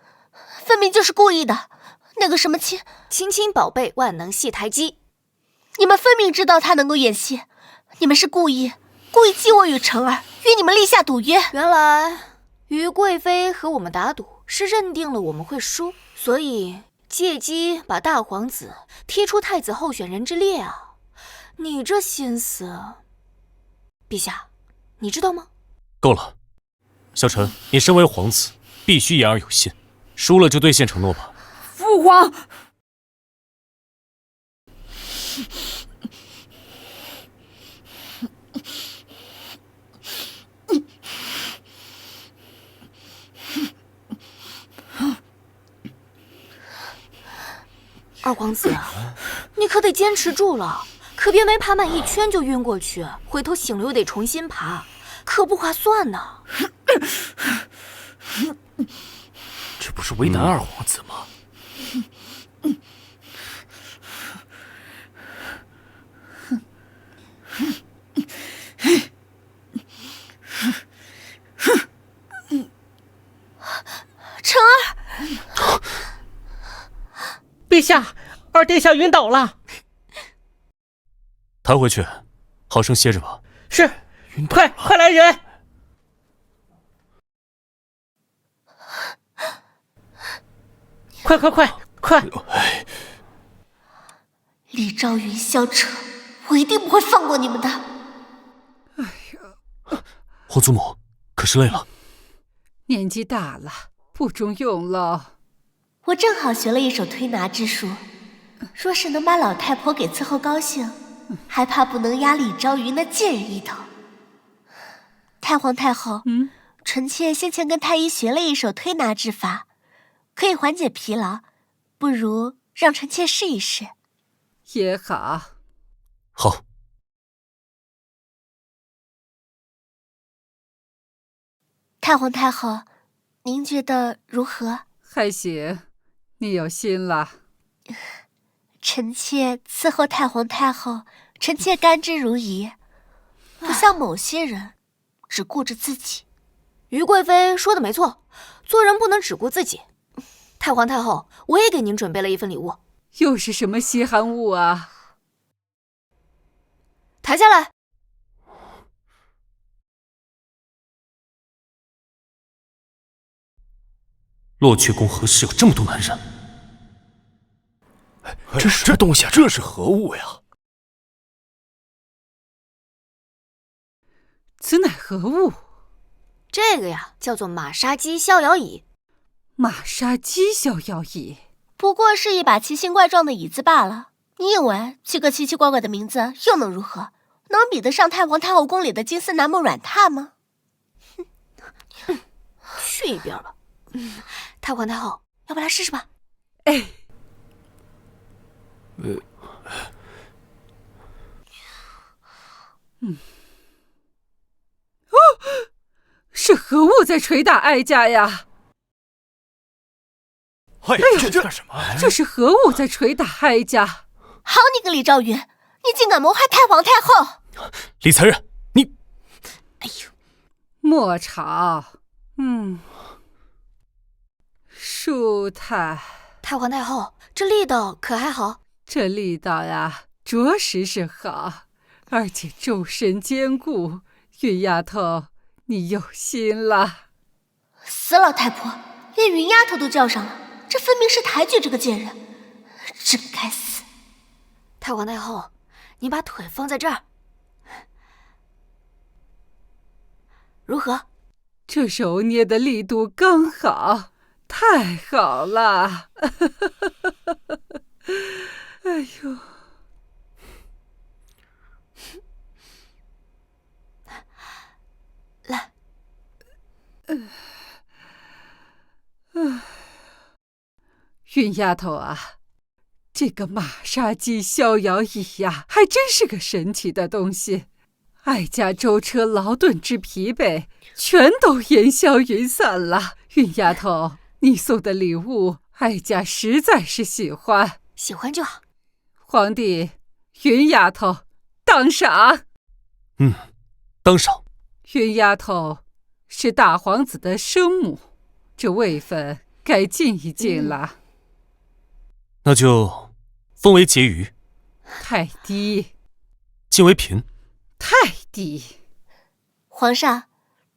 分明就是故意的。那个什么亲亲宝贝万能戏台姬，你们分明知道他能够演戏，你们是故意激我与臣儿，与你们立下赌约。原来于贵妃和我们打赌是认定了我们会输，所以借机把大皇子踢出太子候选人之列啊！你这心思，陛下，你知道吗？够了，小臣，你身为皇子，必须言而有信，输了就兑现承诺吧。父皇，二皇子，你可得坚持住了，可别没爬满一圈就晕过去，回头醒了又得重新爬，可不划算呢。这不是为难二皇子吗？臣儿，陛下，二殿下晕倒了。抬回去，好生歇着吧。是，快来人！快！李昭云、萧彻，我一定不会放过你们的。皇祖母，可是累了？年纪大了，不中用了。我正好学了一手推拿之术，若是能把老太婆给伺候高兴，还怕不能压李昭云那贱人一头。太皇太后，臣妾先前跟太医学了一手推拿之法，可以缓解疲劳，不如让臣妾试一试。也好。好。太皇太后，您觉得如何？还行，你有心了。臣妾伺候太皇太后，臣妾甘之如饴，不像某些人只顾着自己。于贵妃说的没错，做人不能只顾自己。太皇太后，我也给您准备了一份礼物。又是什么稀罕物啊？抬下来。洛阙宫何时有这么多男人？这东西，这是何物呀？此乃何物？这个呀，叫做马杀鸡逍遥椅。马杀鸡逍遥椅，不过是一把奇形怪状的椅子罢了。你以为起个奇奇怪怪的名字又能如何？能比得上太皇太后宫里的金丝楠木软榻吗？去一边吧。太皇太后，要不来试试吧？哎，是何物在捶打哀家呀？哎呀，这干什么？这是何物在捶打哀家？好你个李昭云，你竟敢谋害太皇太后！李才人，你……哎呦，莫吵。舒坦。太皇太后，这力道可还好？这力道呀，着实是好，而且周身坚固。云丫头，你有心了。死老太婆，连云丫头都叫上了，这分明是抬举这个贱人，真该死！太皇太后，你把腿放在这儿，如何？这手捏的力度刚好，太好了！哎呦！来，云丫头啊，这个马杀鸡逍遥椅呀，还真是个神奇的东西。哀家舟车劳顿之疲惫，全都烟消云散了。云丫头，你送的礼物，哀家实在是喜欢。喜欢就好。皇帝，云丫头当赏。当赏。云丫头是大皇子的生母，这位分该尽一尽了。那就封为婕妤。太低。晋为嫔。太低。皇上，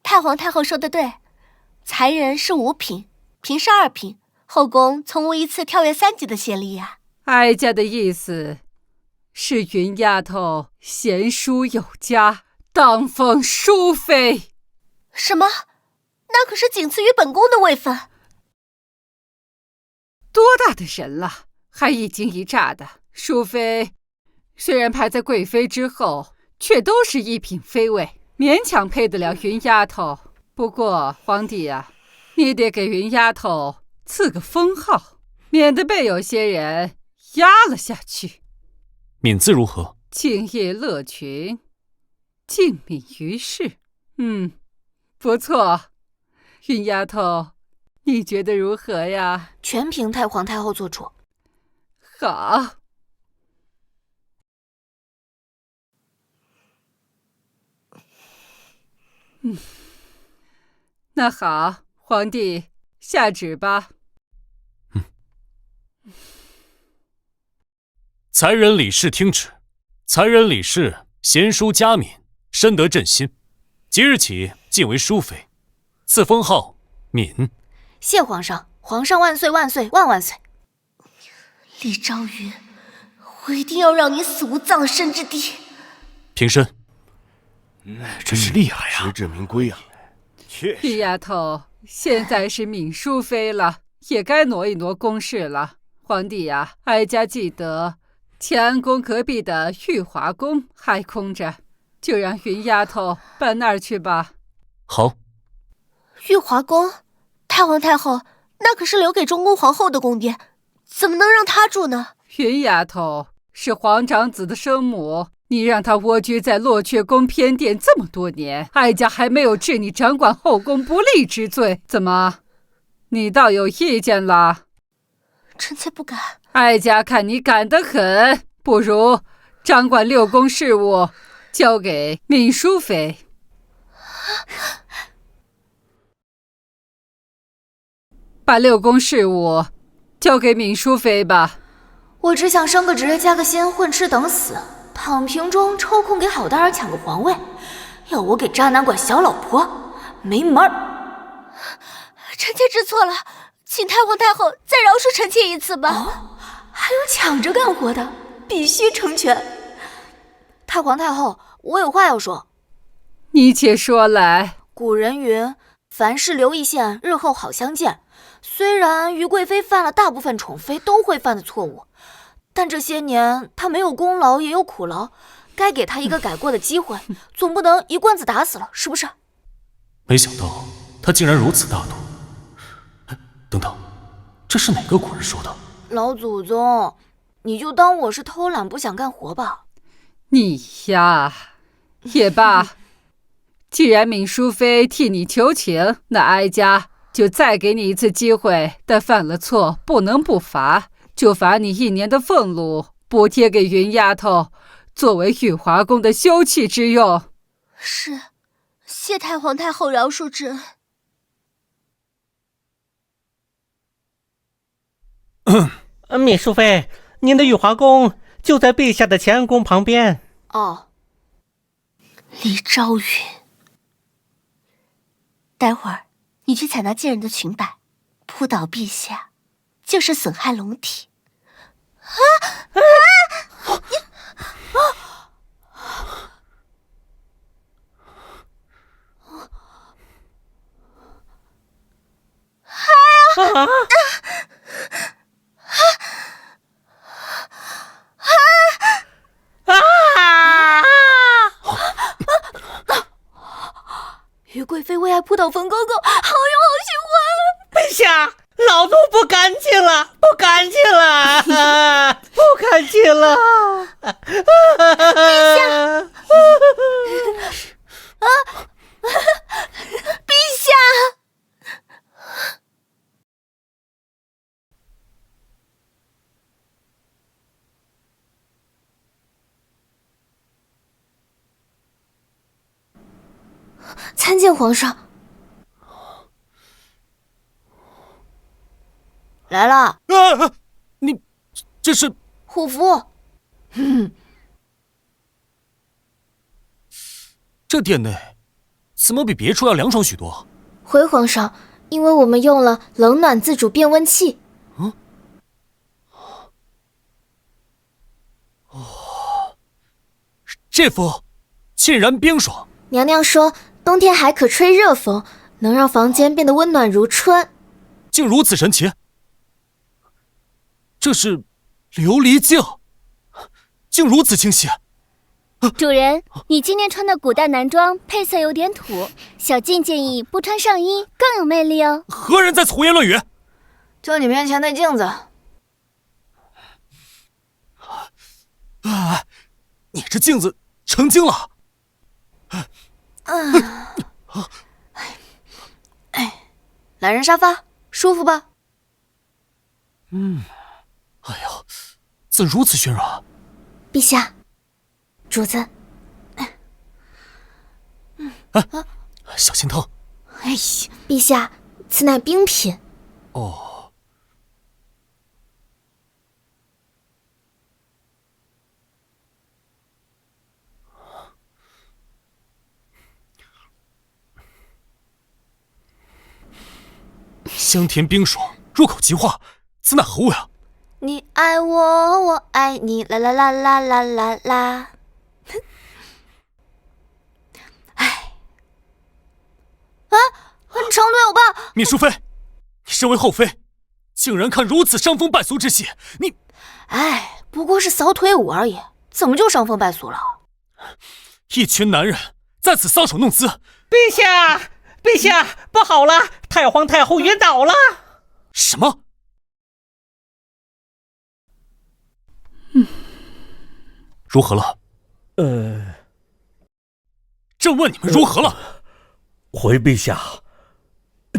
太皇太后说的对，才人是5品，嫔是2品，后宫从无一次跳跃3级的先例呀。哀家的意思是，云丫头贤淑有加，当封淑妃。什么？那可是仅次于本宫的位分。多大的人了，还一惊一乍的。淑妃虽然排在贵妃之后，却都是1品妃位，勉强配得了云丫头。不过皇帝啊，你得给云丫头赐个封号，免得被有些人压了下去。敏字如何？敬业乐群，敬敏于世。不错。云丫头，你觉得如何呀？全凭太皇太后做主。好。那好，皇帝下旨吧。才人李氏听旨。才人李氏贤淑佳敏，深得朕心，即日起晋为淑妃，赐封号敏。谢皇上，皇上万岁万岁万万岁！李昭云，我一定要让你死无葬身之地！平身。真是厉害呀！实至名归啊！玉丫头，现在是敏淑妃了，也该挪一挪宫事了。皇帝呀，哀家记得乾安宫隔壁的玉华宫还空着，就让云丫头搬那儿去吧。好。玉华宫，太皇太后，那可是留给中宫皇后的宫殿，怎么能让她住呢？云丫头是皇长子的生母，你让她蜗居在落阙宫偏殿这么多年，哀家还没有治你掌管后宫不利之罪，怎么，你倒有意见了？臣妾不敢。哀家看你敢得很，不如掌管6宫事务交给敏淑妃。把6宫事务交给敏淑妃吧。我只想升个职，加个薪，混吃等死，躺平中抽空给好大人抢个皇位。要我给渣男管小老婆，没门儿。臣妾知错了，请太皇太后再饶恕臣妾一次吧。哦，还有抢着干活的，必须成全。太皇太后，我有话要说。你且说来。古人云，凡事留一线，日后好相见。虽然于贵妃犯了大部分宠妃都会犯的错误，但这些年她没有功劳也有苦劳，该给她一个改过的机会，总不能一棍子打死了，是不是？没想到她竟然如此大度。等等，这是哪个古人说的？老祖宗，你就当我是偷懒不想干活吧。你呀，也罢。既然敏淑妃替你求情，那哀家就再给你一次机会，但犯了错不能不罚，就罚你1年的俸禄，补贴给云丫头，作为羽华宫的休憩之用。是，谢太皇太后饶恕之恩。芈淑妃，您的羽华宫就在陛下的乾安宫旁边。哦，李昭云，待会儿你去采纳贱人的裙摆，扑倒陛下，就是损害龙体。于贵妃为爱扑倒冯公公，好勇好喜欢。陛下，老奴不敢进了，不敢进了，不敢进了。陛下，陛下。参见皇上。来了。你这是护符。这殿内怎么比别处要凉爽许多？回皇上，因为我们用了冷暖自主变温器。这风沁然冰爽。娘娘说，冬天还可吹热风，能让房间变得温暖如春。竟如此神奇！这是琉璃镜，竟如此清晰。主人，你今天穿的古代男装配色有点土，小静建议不穿上衣更有魅力哦。何人在此胡言乱语？就你面前那镜子。你这镜子成精了。懒人沙发舒服吧？哎呀，怎如此暄软？陛下，主子。小心疼。哎呀，陛下，此乃冰品。哦。香甜冰爽，入口即化，此乃何物呀？你爱我，我爱你，啦啦啦啦啦啦啦。成对欧巴！芈淑妃，你身为后妃，竟然看如此伤风败俗之戏，你……不过是扫腿舞而已，怎么就伤风败俗了？一群男人在此搔首弄姿。陛下，陛下，不好了，太皇太后晕倒了。什么？如何了？正问你们如何了？回陛下，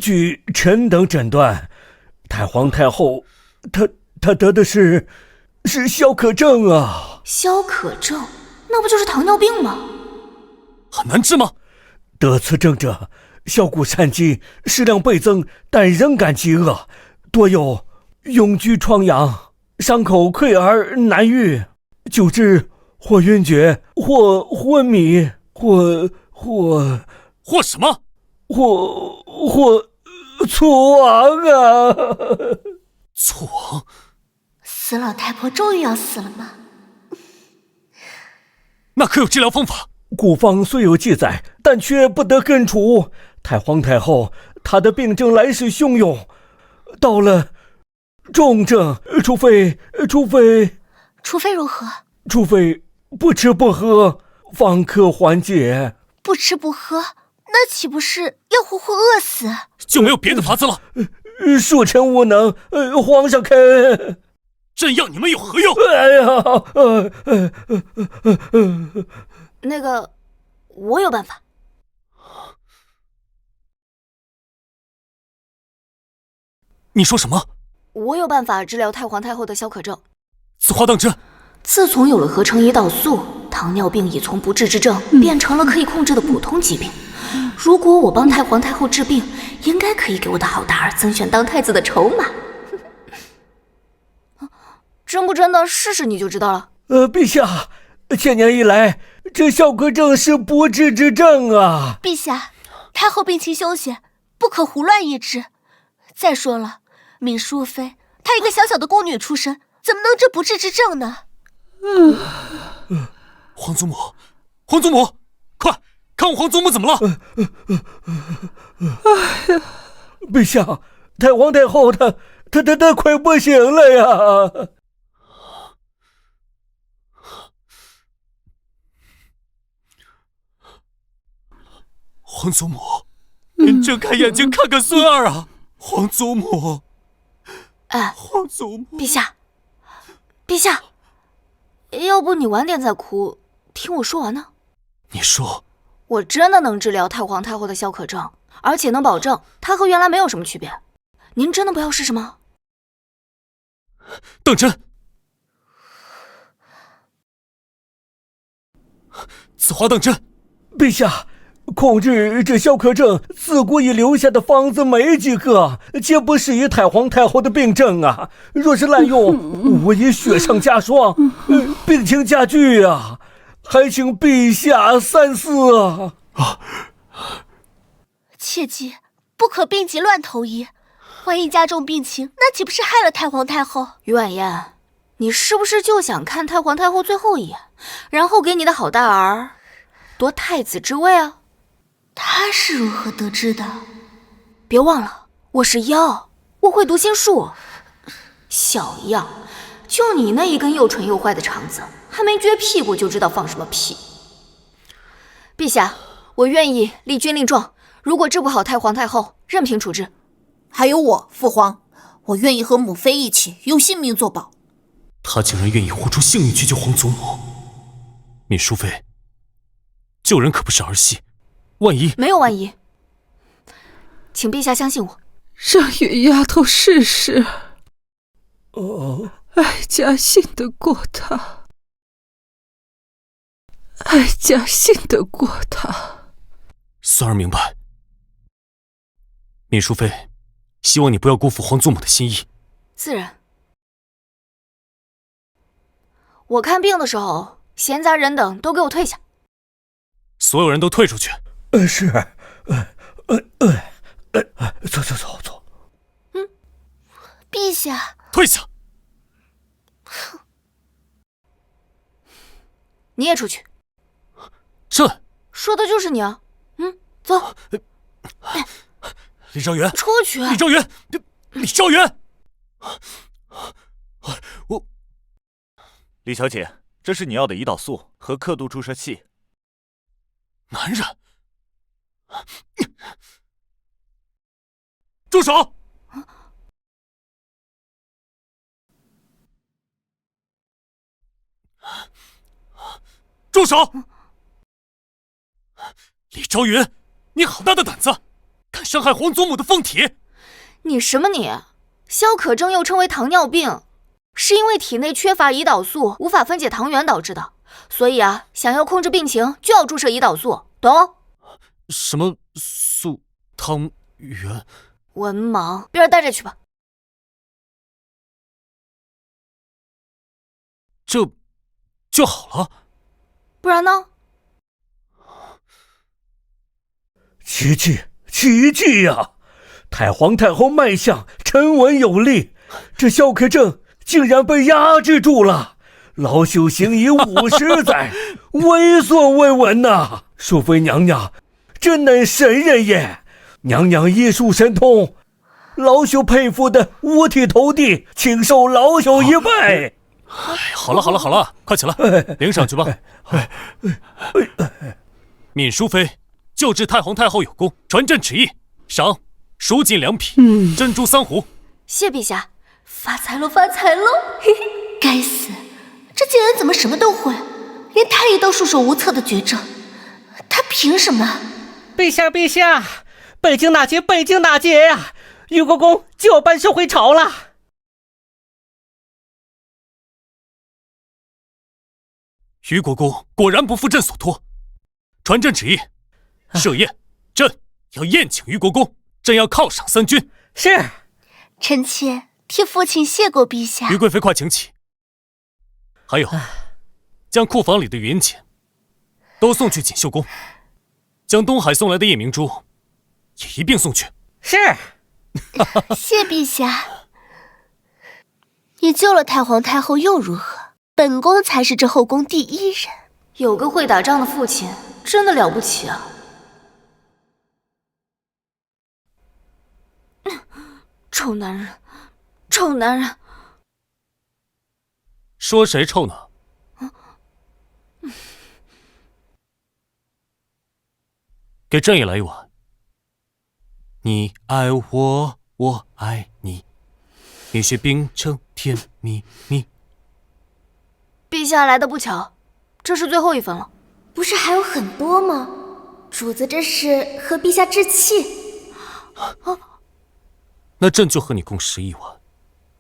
据臣等诊断，太皇太后她得的是消渴症啊。消渴症，那不就是糖尿病吗？很难治吗？得此症者，消谷善饥，食量倍增，但仍感饥饿，多有永居疮疡，伤口溃而难愈，久之或晕厥，或昏迷，或什么？或猝亡啊！猝亡？死老太婆终于要死了吗？那可有治疗方法？古方虽有记载，但却不得根除。太皇太后她的病症来势汹涌，到了重症，除非如何？除非不吃不喝，方可缓解。不吃不喝，那岂不是要活活饿死？就没有别的法子了？恕臣无能，皇上看。朕要你们有何用？那个，我有办法。你说什么？我有办法治疗太皇太后的消渴症。此话当真？自从有了合成胰岛素，糖尿病已从不治之症变成了可以控制的普通疾病。如果我帮太皇太后治病，应该可以给我的好大儿增选当太子的筹码。真不真的，试试你就知道了。陛下，千年以来，这消渴症是不治之症啊！陛下，太后病情凶险，不可胡乱医治。再说了，闵淑妃她一个小小的宫女出身，怎么能治不治之症呢？皇祖母，皇祖母，快看我皇祖母怎么了？陛下，太皇太后她快不行了呀！皇祖母，您睁开眼睛看看孙儿啊！皇祖母，皇祖母，陛下，陛下，要不你晚点再哭，听我说完呢？你说，我真的能治疗太皇太后的消渴症，而且能保证她和原来没有什么区别。您真的不要试试吗？当真？此话当真？陛下，控制这消渴症，自古已留下的方子没几个，皆不适宜太皇太后的病症啊！若是滥用，无疑雪上加霜，病情加剧啊！还请陛下三思啊！切记，不可病急乱投医，万一加重病情，那岂不是害了太皇太后？于婉言，你是不是就想看太皇太后最后一眼，然后给你的好大儿夺太子之位啊？他是如何得知的？别忘了，我是妖，我会读心术。小样，就你那一根又蠢又坏的肠子，还没撅屁股就知道放什么屁。陛下，我愿意立军令状，如果治不好太皇太后，任凭处置。还有我，父皇，我愿意和母妃一起用性命作保。他竟然愿意豁出性命去救皇祖母，闵淑妃，救人可不是儿戏，万一……没有万一，请陛下相信我。让云丫头试试。哀家信得过她，哀家信得过她。孙儿明白。闵淑妃，希望你不要辜负皇祖母的心意。自然。我看病的时候，闲杂人等都给我退下。所有人都退出去。是。走。陛下。退下。你也出去。这说的就是你啊！走。李昭元，出去！李昭元，李昭元，我。李小姐，这是你要的胰岛素和刻度注射器。男人，住手！住手！李昭云，你好大的胆子，敢伤害皇祖母的凤体！你什么你？消渴症又称为糖尿病，是因为体内缺乏胰岛素，无法分解糖原导致的。所以啊，想要控制病情，就要注射胰岛素，懂？什么素汤圆？文盲，别人带着去吧。这就好了？不然呢？奇迹呀！太皇太后脉象沉稳有力，这消渴症竟然被压制住了。老朽行医50载，闻所未闻呐！淑妃娘娘真乃神人也，娘娘医术神通，老朽佩服的五体投地，请受老朽一拜。好了，快起来，领赏去吧。闵淑妃救治太皇太后有功，传朕旨意，赏蜀锦2匹，珍珠3壶。谢陛下，发财喽！该死，这贱人怎么什么都会，连太医都束手无策的绝症，他凭什么？陛下，北京哪节呀？玉国公就要班师回朝了。于国公果然不负朕所托，传朕旨意，设宴，朕要宴请于国公，朕要犒赏3军。是。臣妾替父亲谢过陛下。于贵妃，快请起。还有，将库房里的云锦都送去锦绣宫，将东海送来的夜明珠也一并送去。是。谢陛下。你救了太皇太后又如何？本宫才是这后宫第一人。有个会打仗的父亲，真的了不起啊！臭男人，臭男人！说谁臭呢？给朕也来一碗。你爱我，我爱你，蜜雪冰城甜蜜蜜。陛下来的不巧，这是最后一份了。不是还有很多吗？主子这是和陛下置气。那朕就和你共食一碗，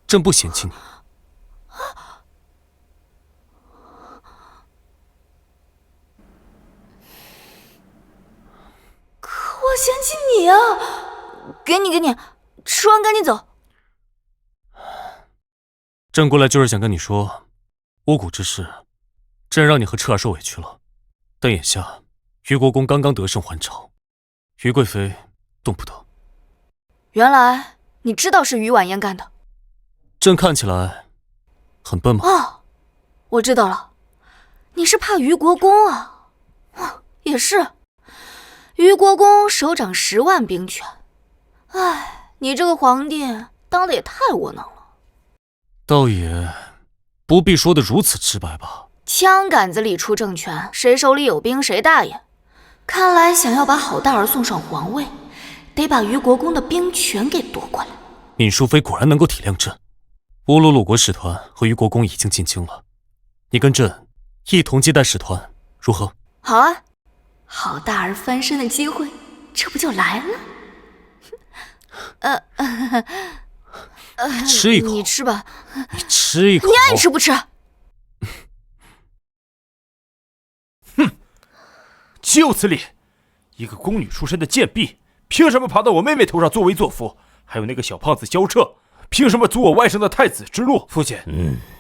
朕不嫌弃你。可我嫌弃你啊！给你，吃完赶紧走。朕过来就是想跟你说，巫蛊之事，朕让你和彻儿受委屈了。但眼下，于国公刚刚得胜还朝，于贵妃动不得。原来你知道是于婉嫣干的。朕看起来很笨吗？哦，我知道了，你是怕于国公啊。也是，于国公手掌10万兵权。唉，你这个皇帝当的也太窝囊了。倒也不必说的如此直白吧。枪杆子里出政权，谁手里有兵谁大爷。看来想要把好大儿送上皇位，得把于国公的兵权给夺过来。闵淑妃果然能够体谅朕。乌鲁鲁国使团和于国公已经进京了，你跟朕一同接待使团，如何？好啊，好大儿翻身的机会，这不就来了？吃一口。你吃吧。你吃一口。你爱吃不吃？就此理！一个宫女出身的贱婢，凭什么爬到我妹妹头上作威作福？还有那个小胖子萧彻，凭什么阻我外甥的太子之路？父亲，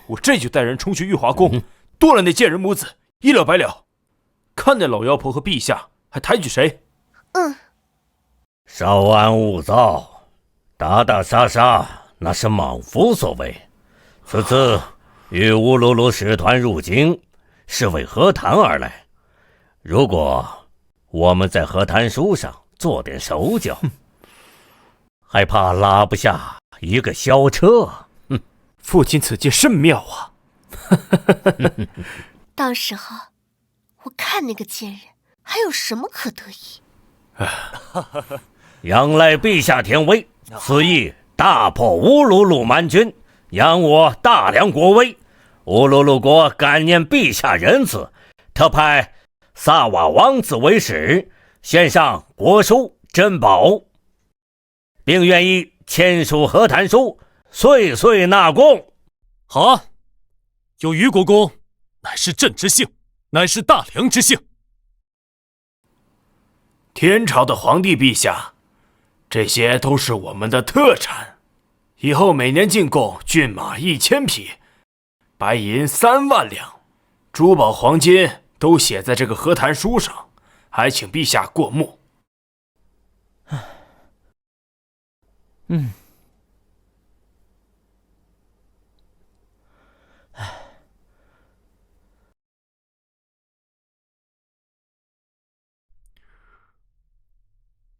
我这就带人冲去玉华宫，剁了那贱人母子，一了百了。看那老妖婆和陛下还抬举谁？稍安勿躁，打打杀杀那是莽夫所为。此次与乌鲁鲁使团入京，是为和谈而来。如果我们在和谈书上做点手脚，还怕拉不下一个萧彻。父亲此计甚妙啊！到时候我看那个贱人还有什么可得意。仰赖陛下天威，此意大破乌鲁鲁蛮军，扬我大梁国威。乌鲁鲁国感念陛下仁慈，特派萨瓦王子为使，献上国书珍宝，并愿意签署和谈书，岁岁纳贡。好啊，有于国公，乃是朕之幸，乃是大梁之幸。天朝的皇帝陛下，这些都是我们的特产，以后每年进贡骏马1000匹，白银3万两，珠宝黄金都写在这个和谈书上，还请陛下过目。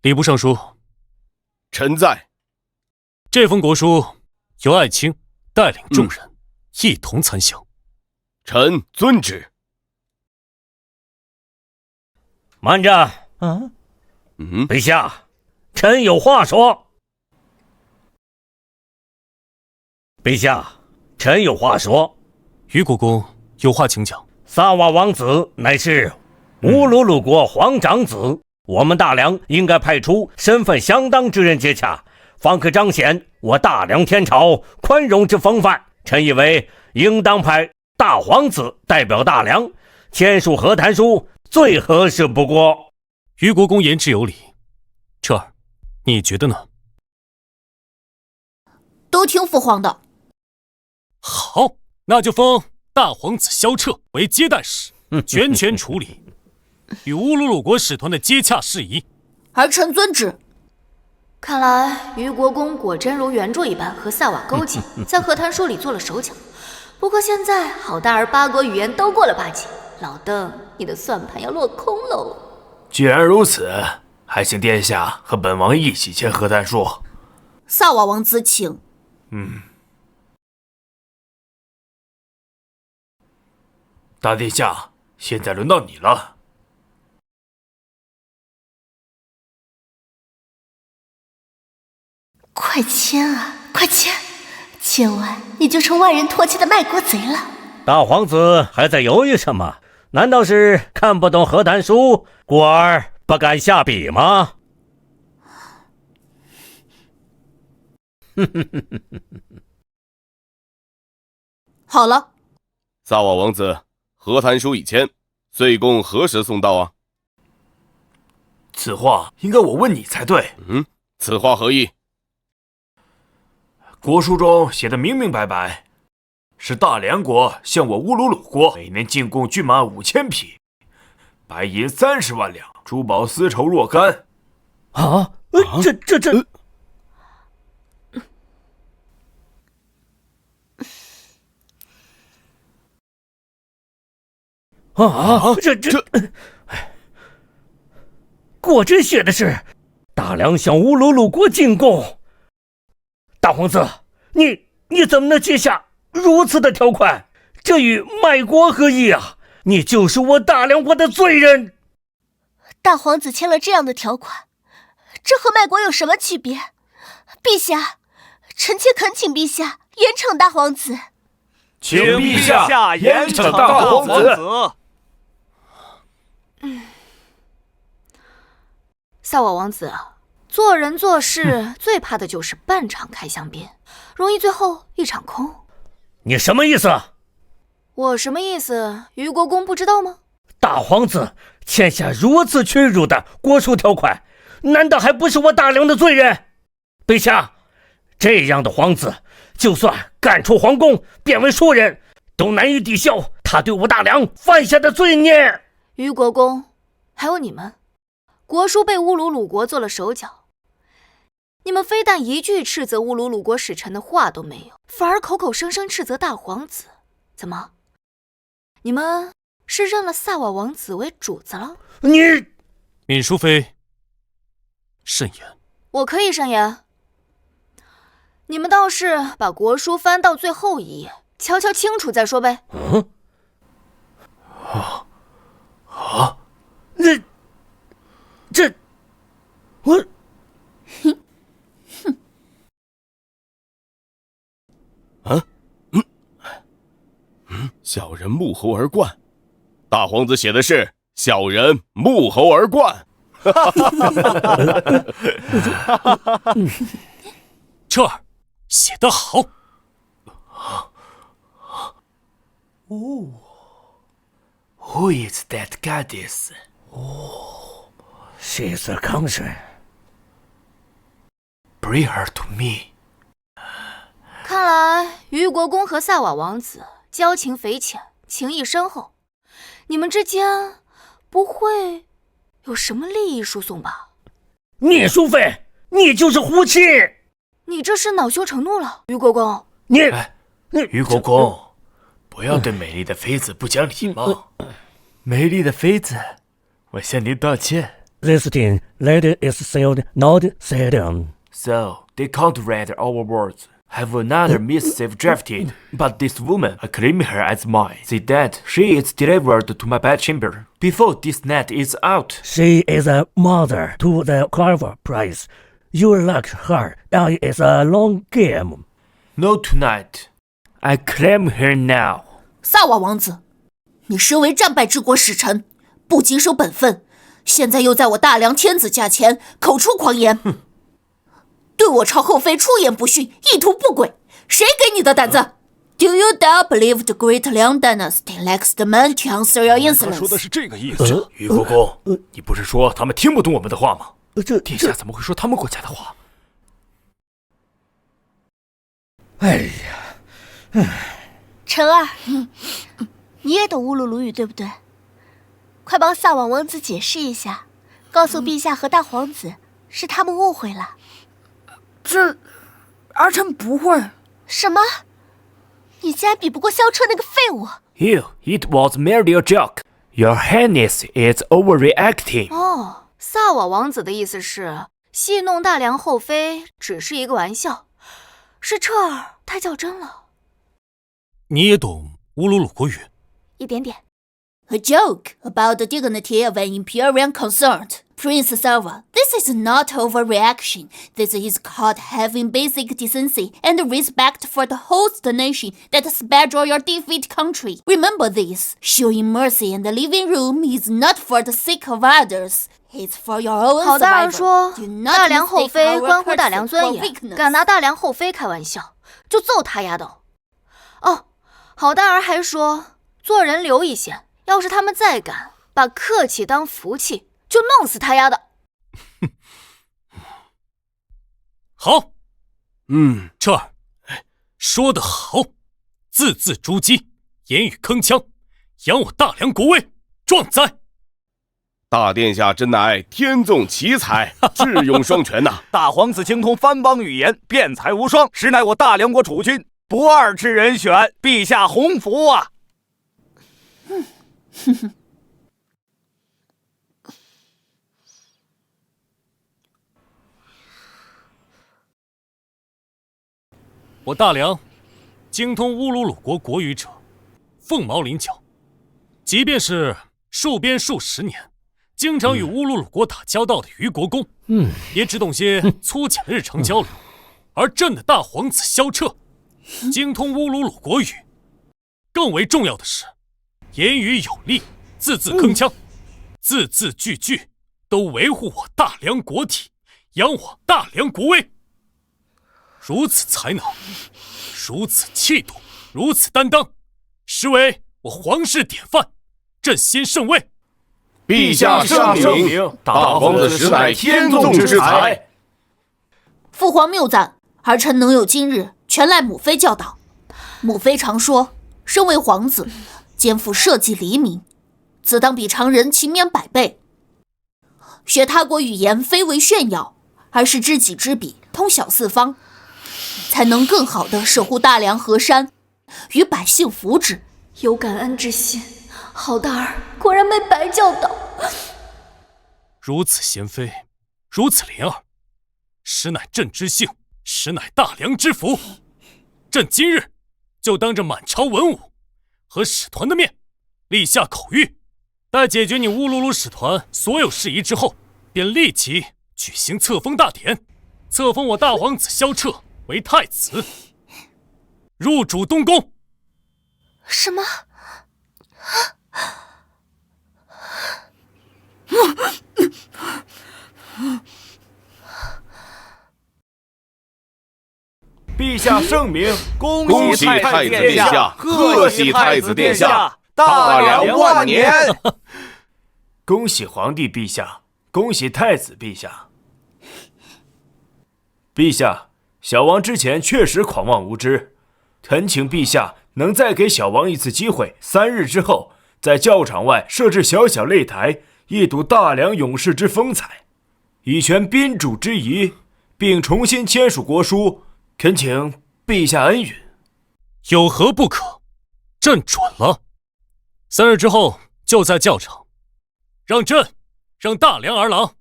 礼部尚书，臣在。这封国书由爱卿带领众人一同参详。臣遵旨。慢着！陛下，臣有话说。陛下，臣有话说。于国公有话请讲。萨瓦王子乃是乌鲁鲁国皇长子，我们大梁应该派出身份相当之人接洽，方可彰显我大梁天朝宽容之风范。臣以为应当派大皇子代表大梁，签署和谈书最合适不过。于国公言之有理，彻儿，你觉得呢？都听父皇的。好，那就封大皇子萧彻为接待使，全权处理与乌鲁鲁国使团的接洽事宜。儿臣遵旨。看来于国公果真如原著一般和萨瓦勾结，在和谈书里做了手脚。不过现在好大儿八国语言都过了8级，老邓，你的算盘要落空喽。既然如此，还请殿下和本王一起签和谈书。萨瓦王子，请。大殿下，现在轮到你了。快签啊，快签！签完你就成万人唾弃的卖国贼了。大皇子还在犹豫什么？难道是看不懂和谈书，故而不敢下笔吗？好了，萨瓦王子，和谈书已签，岁贡何时送到啊？此话应该我问你才对。此话何意？国书中写的明明白白，是大梁国向我乌鲁鲁国每年进贡骏马5000匹，白银30万两，珠宝丝绸若干。这果真写的是大梁向乌鲁鲁国进贡。大皇子，你怎么能记下如此的条款？这与卖国何异啊？你就是我大梁国的罪人。大皇子签了这样的条款，这和卖国有什么区别？陛下，臣妾恳请陛下严惩大皇子。请陛下严惩大皇子。萨瓦王子，做人做事最怕的就是半场开香槟，容易最后一场空。你什么意思？我什么意思？于国公不知道吗？大皇子签下如此屈辱的国书条款，难道还不是我大梁的罪人？陛下，这样的皇子，就算赶出皇宫，变为庶人，都难以抵消他对我大梁犯下的罪孽。于国公，还有你们，国书被乌鲁鲁国做了手脚，你们非但一句斥责乌鲁鲁国使臣的话都没有，反而口口声声斥责大皇子。怎么？你们是认了萨瓦王子为主子了？闵淑妃，慎言。我可以慎言。你们倒是把国书翻到最后一页，瞧瞧清楚再说呗。小人沐猴而冠，大皇子写的是小人沐猴而冠。彻儿，写得好。Who is that goddess? She's a country. Bring her to me. 看来于国公和萨瓦王子交情匪浅，情谊深厚，你们之间不会有什么利益输送吧？聂淑妃，你就是胡气！你这是恼羞成怒了，于国公。于国公，不要对美丽的妃子不讲礼貌。美丽的妃子，我向您道歉。This thing, lady is said, not said. So they can't read our words. Have another missive drafted, but this woman, I claim her as mine. Say that she is delivered to my bedchamber before this night is out. She is a mother to the Carver Prize. You like her, and it's a long game. No tonight. I claim her now. 萨瓦王子，你身为战败之国使臣，不谨守本分，现在又在我大梁天子驾前口出狂言，对我朝后妃出言不逊，意图不轨，谁给你的胆子？ Do you dare believe the great Liang dynasty lacks the men to answer your 他 insolence？ 说的是这个意思。于国公，你不是说他们听不懂我们的话吗？殿下怎么会说他们国家的话？哎呀，晨儿，你也懂乌鲁鲁语对不对？快帮萨瓦王子解释一下，告诉陛下和大皇子，是他们误会了。这，儿臣不会。什么？你竟然比不过萧彻那个废物 You, it was merely a joke. Your Highness is overreacting. 哦，萨瓦王子的意思是戏弄大梁后妃只是一个玩笑，是彻儿太较真了。你也懂乌鲁鲁国语？一点点。A joke about the dignity of an Imperial consort. Prince Salva, this is not overreaction. This is called having basic decency and respect for the host nation that spared your defeated country. Remember this. Showing mercy in the living room is not for the sake of others. It's for your own survival. 好大人说， Do not 大梁后 mistake 妃 our 关乎大 courtesy 梁尊 for 严， weakness. 敢拿大梁后妃开玩笑，就揍他丫头。哦，好大儿还说，做人留一线，要是他们再敢把客气当福气，就弄死他丫的。好，彻儿，说得好，字字珠玑，言语铿锵，扬我大梁国威，壮哉！大殿下真乃天纵奇才，智勇双全呐！大皇子精通番邦语言，辩才无双，实乃我大梁国储君不二之人选，陛下洪福啊！我大梁精通乌鲁鲁国国语者，凤毛麟角。即便是戍边数十年，经常与乌鲁鲁国打交道的于国公，也只懂些粗浅的日常交流。而朕的大皇子萧彻，精通乌鲁鲁国语，更为重要的是，言语有力，字字铿锵，字字句句都维护我大梁国体，扬我大梁国威。如此才能，如此气度，如此担当，实为我皇室典范，朕心甚慰。陛下圣明，大皇子实乃天纵之才。父皇谬赞，儿臣能有今日，全赖母妃教导。母妃常说，身为皇子，肩负社稷黎民，自当比常人勤勉100倍。学他国语言非为炫耀，而是知己知彼，通晓四方，才能更好地守护大梁河山，与百姓福祉。有感恩之心，好大儿果然没白教导。如此贤妃，如此莲儿，实乃朕之幸，实乃大梁之福。朕今日就当着满朝文武和使团的面，立下口谕，待解决你乌鲁鲁使团所有事宜之后，便立即举行册封大典，册封我大皇子萧彻为太子，入主东宫。什么？陛下圣明，恭喜太子殿下，贺喜太子殿下，大梁万年！恭喜皇帝陛下，恭喜太子陛下。陛下，小王之前确实狂妄无知，恳请陛下能再给小王一次机会，3日之后在教场外设置小小擂台，一睹大梁勇士之风采，以全宾主之谊，并重新签署国书，恳请陛下恩允。有何不可？朕准了。3日之后就在教场，让朕，让大梁儿郎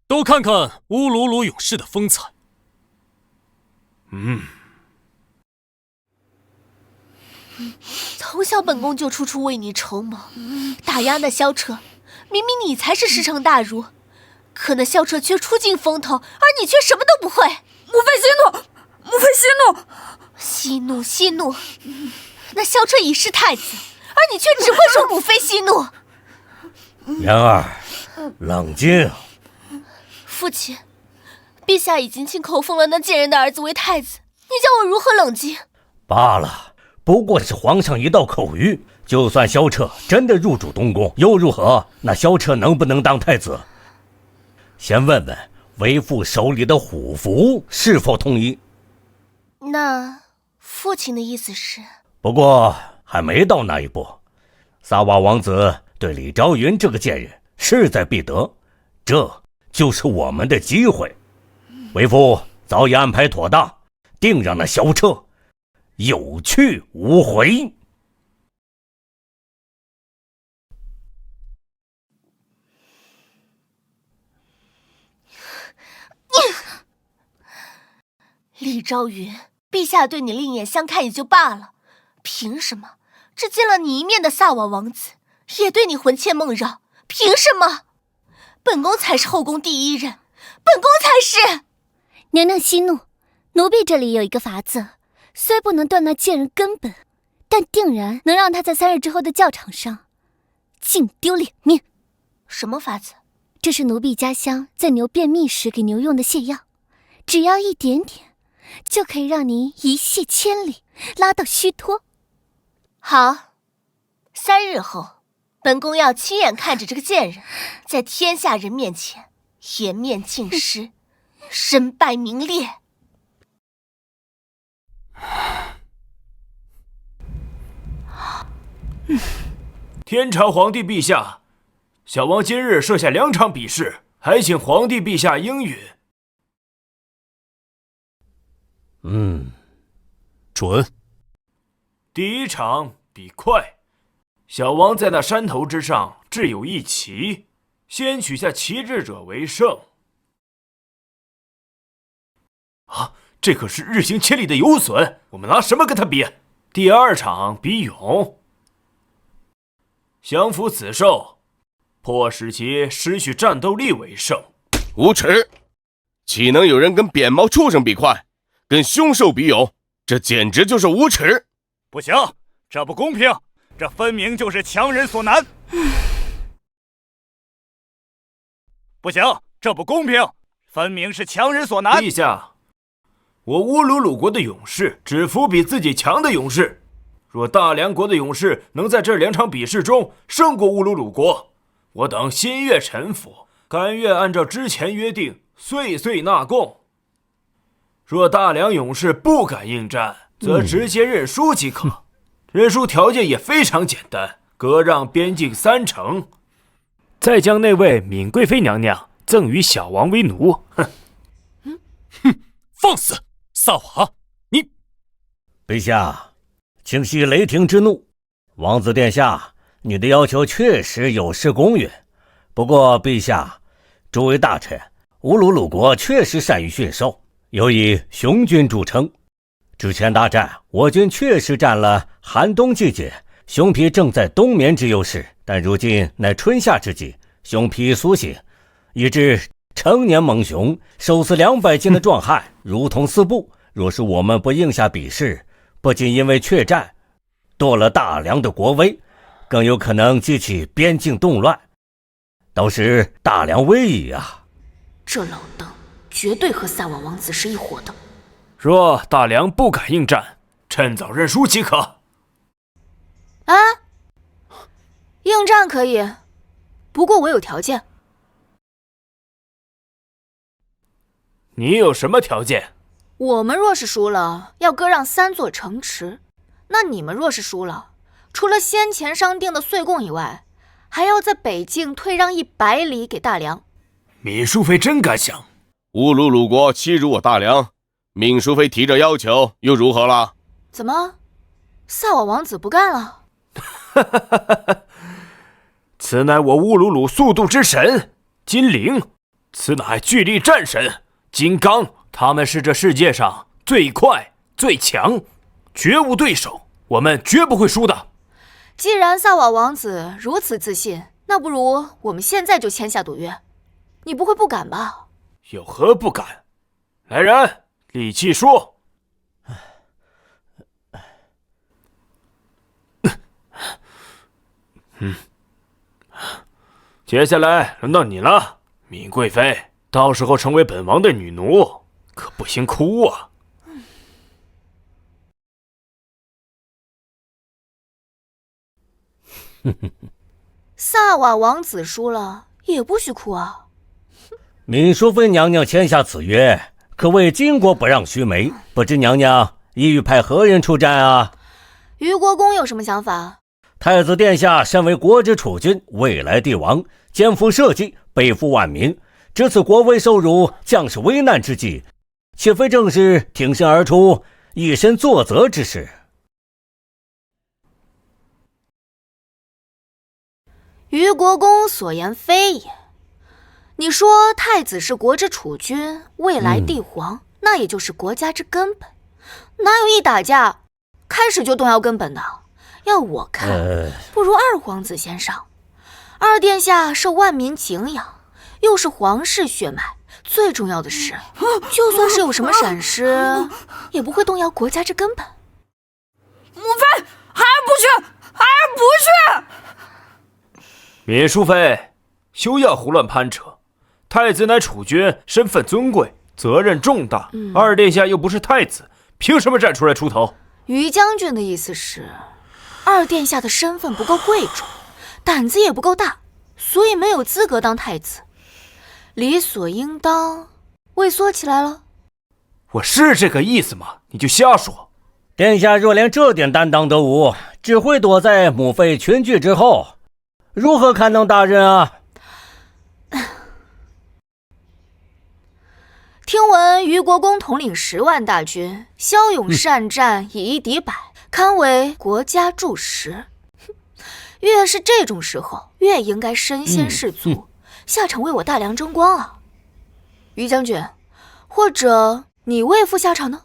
都看看乌鲁鲁勇士的风采。从小本宫就处处为你筹谋，打压那萧彻，明明你才是石城大儒，可那萧彻却出尽风头，而你却什么都不会。母妃息怒，母妃息怒，息怒！那萧彻已是太子，而你却只会说母妃息怒。莲儿，冷静。父亲，陛下已经亲口封了那贱人的儿子为太子，你叫我如何冷静？罢了，不过是皇上一道口谕。就算萧彻真的入主东宫，又如何？那萧彻能不能当太子？先问问为父手里的虎符是否同意。那父亲的意思是？不过还没到那一步。萨瓦王子对李昭云这个贱人势在必得，这就是我们的机会。为父早已安排妥当，定让那萧彻有去无回。李昭云，陛下对你另眼相看也就罢了，凭什么只见了你一面的萨瓦王子也对你魂牵梦绕？凭什么？本宫才是后宫第一人，本宫才是。娘娘息怒，奴婢这里有一个法子，虽不能断那贱人根本，但定然能让他在3日之后的教场上尽丢脸面。什么法子？这是奴婢家乡在牛便秘时给牛用的泻药，只要一点点，就可以让您一泻千里，拉到虚脱。好，3日后，本宫要亲眼看着这个贱人，在天下人面前颜面尽失，身败名裂。天朝皇帝陛下，小王今日设下2场比试，还请皇帝陛下应允。准。第一场比快，小王在那山头之上置有一旗，先取下旗帜者为胜。啊，这可是日行千里的游隼，我们拿什么跟他比？第2场比勇，降服此兽，迫使其失去战斗力为胜。无耻！岂能有人跟扁毛畜生比快，跟凶兽比勇？这简直就是无耻！不行，这不公平，这分明就是强人所难。不行，这不公平，分明是强人所难。陛下，我乌鲁鲁国的勇士只服比自己强的勇士，若大梁国的勇士能在这2场比试中胜过乌鲁鲁国，我等心悦臣服，甘愿按照之前约定岁岁纳贡。若大梁勇士不敢应战，则直接认输即可。认输条件也非常简单，割让边境3城，再将那位闵贵妃娘娘赠与小王为奴。哼，放肆！萨瓦，你……陛下，请息雷霆之怒。王子殿下，你的要求确实有失公允。不过，陛下，诸位大臣，乌鲁鲁国确实善于驯兽，又以雄军著称。之前大战，我军确实占了寒冬季节，熊皮正在冬眠之优势，但如今乃春夏之际，熊皮苏醒，以致成年猛熊手持200斤的壮汉如同四步。若是我们不应下比试，不仅因为怯战夺了大梁的国威，更有可能激起边境动乱，到时大梁危矣啊！这老邓绝对和萨瓦王子是一伙的。若大梁不敢应战，趁早认输即可。啊，应战可以，不过我有条件。你有什么条件？我们若是输了，要割让3座城池；那你们若是输了，除了先前商定的岁贡以外，还要在北境退让100里给大梁。闵淑妃真敢想！乌鲁鲁国欺辱我大梁，闵淑妃提这要求又如何了？怎么，萨瓦王子不干了？此乃我乌鲁鲁速度之神金灵，此乃巨力战神金刚，他们是这世界上最快最强，绝无对手，我们绝不会输的。既然萨瓦王子如此自信，那不如我们现在就签下赌约。你不会不敢吧？有何不敢？来人，立即说。接下来轮到你了，闵贵妃，到时候成为本王的女奴，可不行哭啊！萨瓦王子输了也不许哭啊。闵淑妃娘娘签下此约，可谓巾帼不让须眉。不知娘娘意欲派何人出战啊？于国公有什么想法？太子殿下身为国之储君，未来帝王，肩负社稷，背负万民，值此国威受辱，将士危难之际，岂非正是挺身而出，以身作则之事？于国公所言非也。你说太子是国之储君，未来帝皇，那也就是国家之根本，哪有一打架开始就动摇根本的？要我看，不如二皇子先上。二殿下受万民敬仰，又是皇室血脉，最重要的是，就算是有什么闪失，也不会动摇国家之根本。母妃还不去，还不去！闵淑妃，休要胡乱攀扯。太子乃储君，身份尊贵，责任重大。二殿下又不是太子，凭什么站出来出头？于将军的意思是，二殿下的身份不够贵重，胆子也不够大，所以没有资格当太子，理所应当畏缩起来了。我是这个意思吗？你就瞎说。殿下若连这点担当都无，只会躲在母妃群聚之后，如何堪当大人啊？听闻于国公统领10万大军，骁勇善战，以一敌百，堪为国家柱石。越是这种时候，越应该身先士卒，下场为我大梁争光啊！于将军，或者你为父下场呢？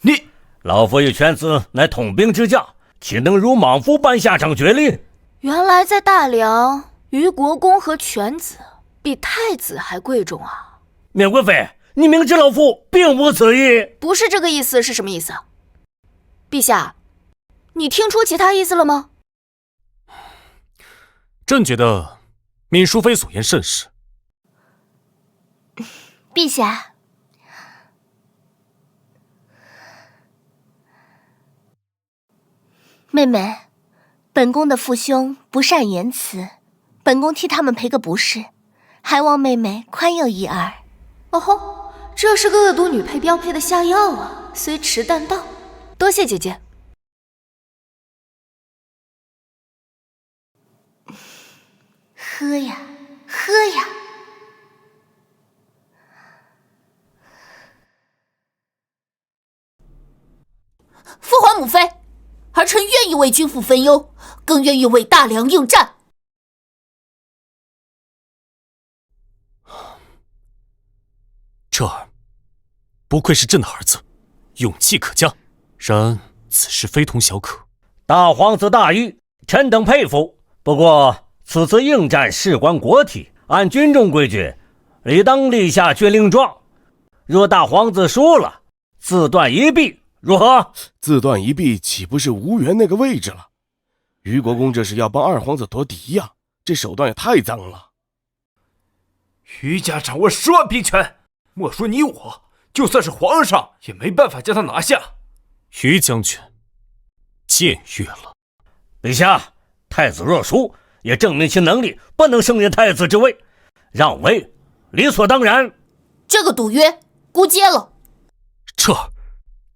你，老夫与犬子乃统兵之将，岂能如莽夫般下场决力？原来在大梁，于国公和犬子比太子还贵重啊！免贵妃，你明知老夫并无此意。不是这个意思是什么意思？陛下，你听出其他意思了吗？朕觉得闵淑妃所言甚是。陛下，妹妹，本宫的父兄不善言辞，本宫替他们赔个不是，还望妹妹宽宥一二。哦吼，这是个恶毒女配标配的下药啊，虽迟但到，多谢姐姐。喝呀，喝呀！父皇母妃，儿臣愿意为君父分忧，更愿意为大梁应战。彻儿，不愧是朕的儿子，勇气可嘉。然此事非同小可。大皇子大义，臣等佩服。不过此次应战事关国体，按军中规矩，理当立下军令状。若大皇子输了，自断一臂，如何？自断一臂岂不是无缘那个位置了？于国公这是要帮二皇子夺嫡呀，这手段也太脏了。于家掌握10万兵权，莫说你我，就算是皇上也没办法将他拿下。于将军僭越了。陛下，太子若输，也证明其能力不能胜任太子之位，让位理所当然。这个赌约姑接了。彻儿，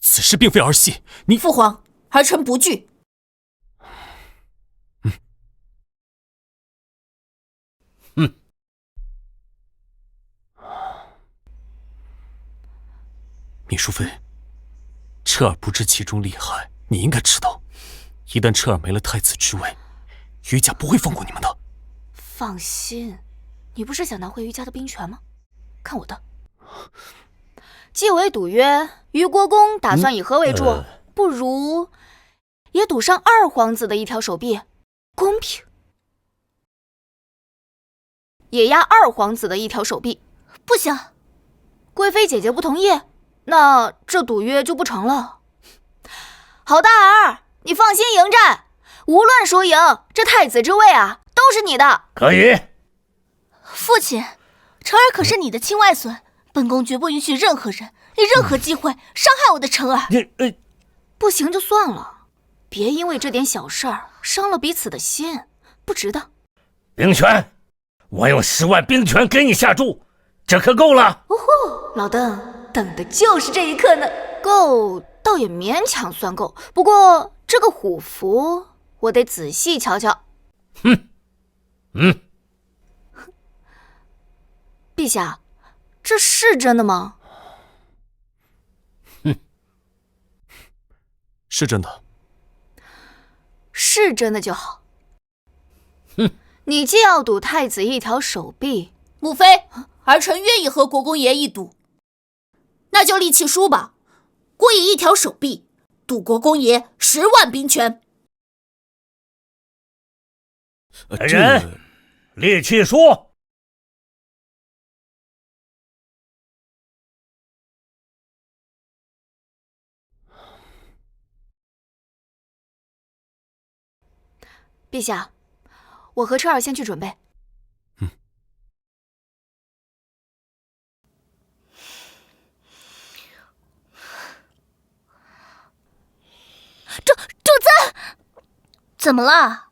此事并非儿戏，你父皇，儿臣不惧。闵淑妃，彻儿不知其中厉害，你应该知道，一旦彻儿没了太子之位，于家不会放过你们的。放心，你不是想拿回于家的兵权吗？看我的。既为赌约，于国公打算以何为主？不如也赌上二皇子的一条手臂，公平。也压二皇子的一条手臂。不行，贵妃姐姐不同意，那这赌约就不成了。好大儿，你放心迎战，无论输赢，这太子之位啊，都是你的。可以。父亲，臣儿可是你的亲外孙，本宫绝不允许任何人以任何机会伤害我的臣儿。不行就算了，别因为这点小事儿伤了彼此的心，不值当。兵权，我用10万兵权给你下注，这可够了。哦吼，老邓等的就是这一刻呢。够，倒也勉强算够。不过这个虎符，我得仔细瞧瞧。陛下，这是真的吗？是真的。是真的就好。你既要赌太子一条手臂，母妃，儿臣愿意和国公爷一赌。那就立契书吧，郭爷一条手臂，赌国公爷10万兵权。人，立契书。陛下，我和车儿先去准备。主子，怎么了？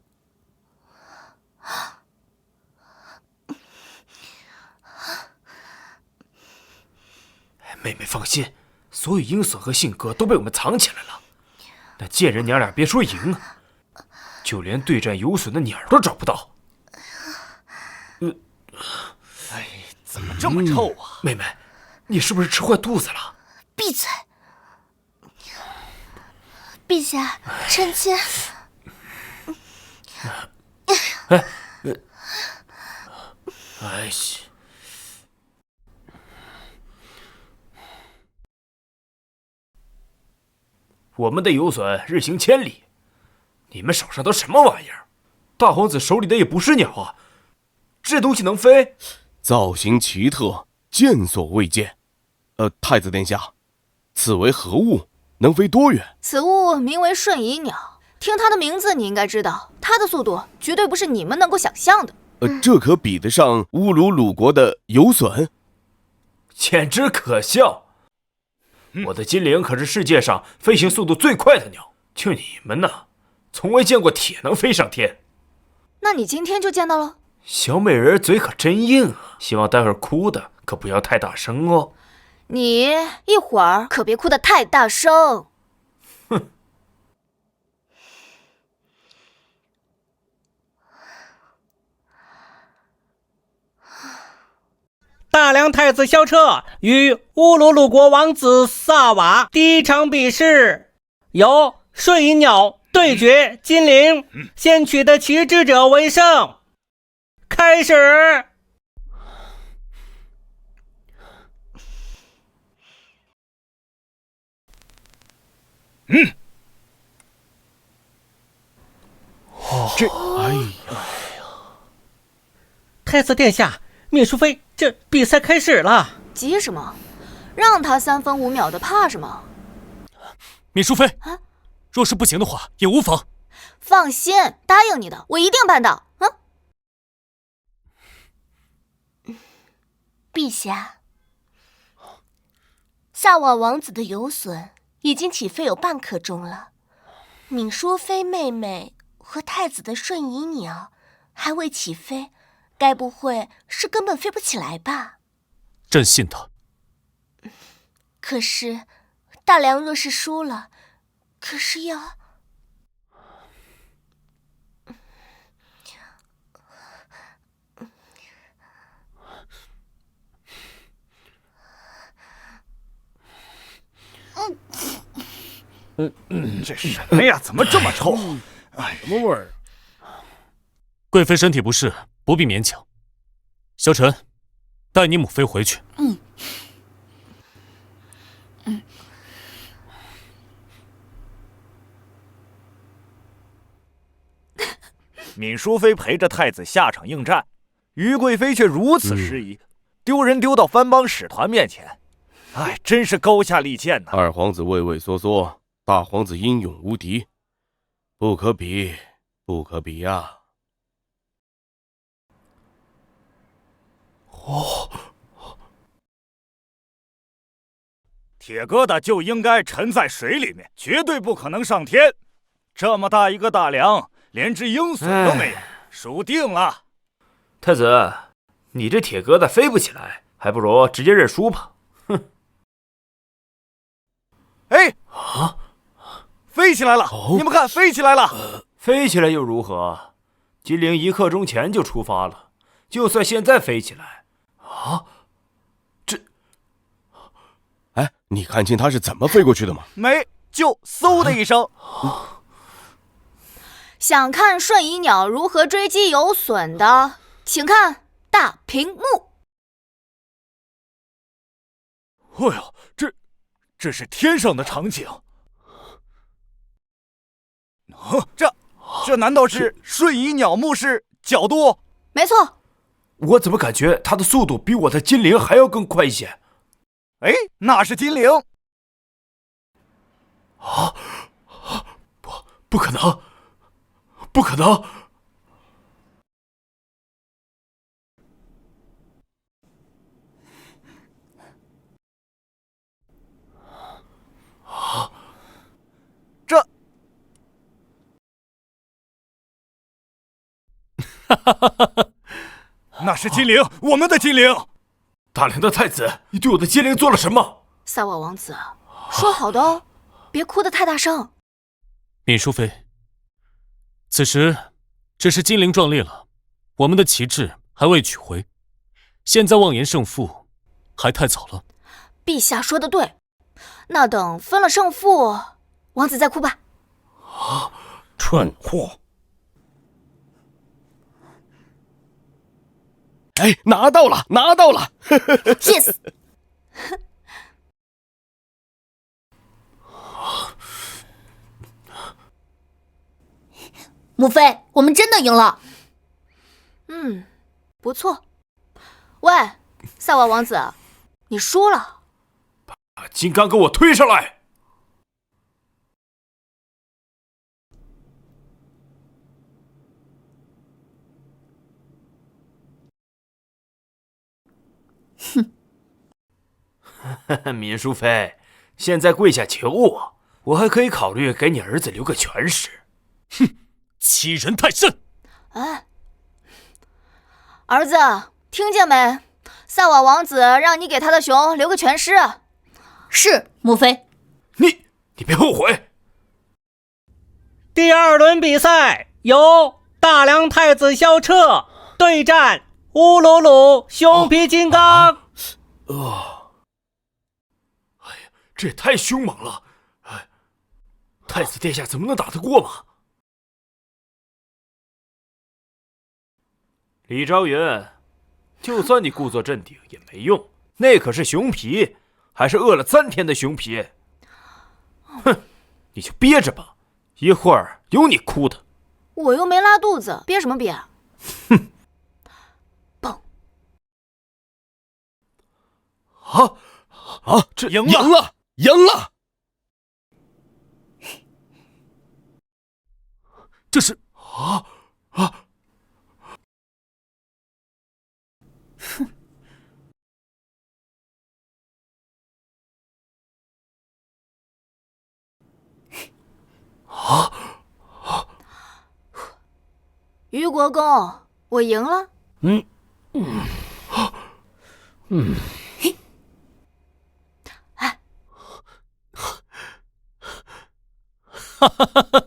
妹妹放心，所有鹰隼和信鸽都被我们藏起来了。那贱人娘俩别说赢啊，就连对战游隼的鸟都找不到。怎么这么臭啊？妹妹，你是不是吃坏肚子了？闭嘴！陛下，臣妾……哎呀！我们的游隼日行千里，你们手上都什么玩意儿？大皇子手里的也不是鸟啊，这东西能飞？造型奇特，见所未见。太子殿下，此为何物？能飞多远？此物名为瞬移鸟，听它的名字你应该知道，它的速度绝对不是你们能够想象的。这可比得上乌鲁鲁国的游隼？简直可笑！我的金铃可是世界上飞行速度最快的鸟，就你们呢，从未见过铁能飞上天。那你今天就见到了？小美人嘴可真硬啊，希望待会儿哭的可不要太大声哦。你一会儿可别哭得太大声。哼！大梁太子萧彻与乌鲁鲁国王子萨瓦第一场比试，由瞬移鸟对决金铃，先取得旗帜者为胜。开始。哎呀！太子殿下，芈淑妃，这比赛开始了。急什么？让他3分5秒的，怕什么？芈淑妃，若是不行的话，也无妨。放心，答应你的，我一定办到。陛下，萨瓦王子的游隼已经起飞有半刻钟了，闵淑妃妹妹和太子的瞬移鸟还未起飞，该不会是根本飞不起来吧？朕信他。可是大梁若是输了，可是要……这什么呀？怎么这么臭？哎，什么味儿？贵妃身体不适，不必勉强。萧晨，带你母妃回去。闵淑妃陪着太子下场应战，于贵妃却如此失仪，丢人丢到藩邦使团面前。哎，真是高下立见呐！二皇子畏畏缩缩，大皇子英勇无敌，不可比，不可比呀！铁疙瘩就应该沉在水里面，绝对不可能上天。这么大一个大梁，连只鹰隼都没有，输定了。太子，你这铁疙瘩飞不起来，还不如直接认输吧。哼！哎啊，飞起来了！你们看，飞起来了！飞起来又如何？金陵1刻钟前就出发了，就算现在飞起来，啊，哎，你看清他是怎么飞过去的吗？没，就嗖的一声。想看瞬移鸟如何追击有隼的，请看大屏幕。哎呦，这是天上的场景。这难道是瞬移鸟目视角度？没错。我怎么感觉它的速度比我的金陵还要更快一些？哎，那是金陵。啊！不可能！不可能！啊！那是金陵，我们的金陵。大梁的太子，你对我的金陵做了什么？萨瓦王子，说好的哦，别哭得太大声。闵淑妃，此时只是金陵壮烈了，我们的旗帜还未取回，现在妄言胜负还太早了。陛下说的对，那等分了胜负，王子再哭吧。啊，蠢货！哎，拿到了，拿到了 ！Yes。母妃，我们真的赢了。不错。喂，萨瓦王子，你输了。把金刚给我推上来！哼，闵淑妃，现在跪下求我，我还可以考虑给你儿子留个全尸。哼，欺人太甚！哎，儿子，听见没？萨瓦王子让你给他的熊留个全尸。是，母妃。你别后悔。第2轮比赛由大梁太子萧彻对战乌鲁鲁熊皮金刚。哎呀，这也太凶猛了！哎，太子殿下怎么能打得过嘛？李昭云，就算你故作镇定也没用，那可是熊皮，还是饿了3天的熊皮。哼，你就憋着吧，一会儿有你哭的。我又没拉肚子，憋什么憋？哼！蹦！这赢了！赢了！这是哼！于国公，我赢了。哎，哈哈哈哈！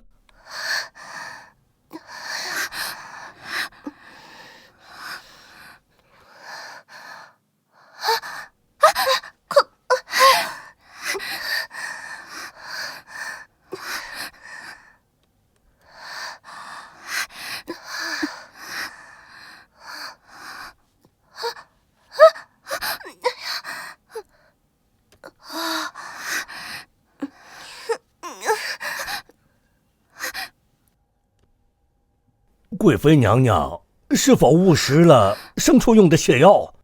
贵妃娘娘是否误食了牲畜用的泻药？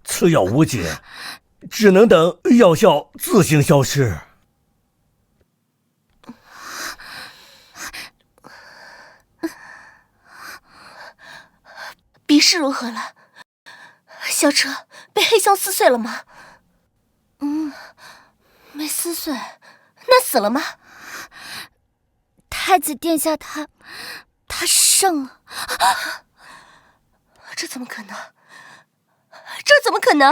此药无解，只能等药效自行消失。比试如何了？萧彻被黑熊撕碎了吗？没撕碎，那死了吗？太子殿下他胜了。这怎么可能？这怎么可能？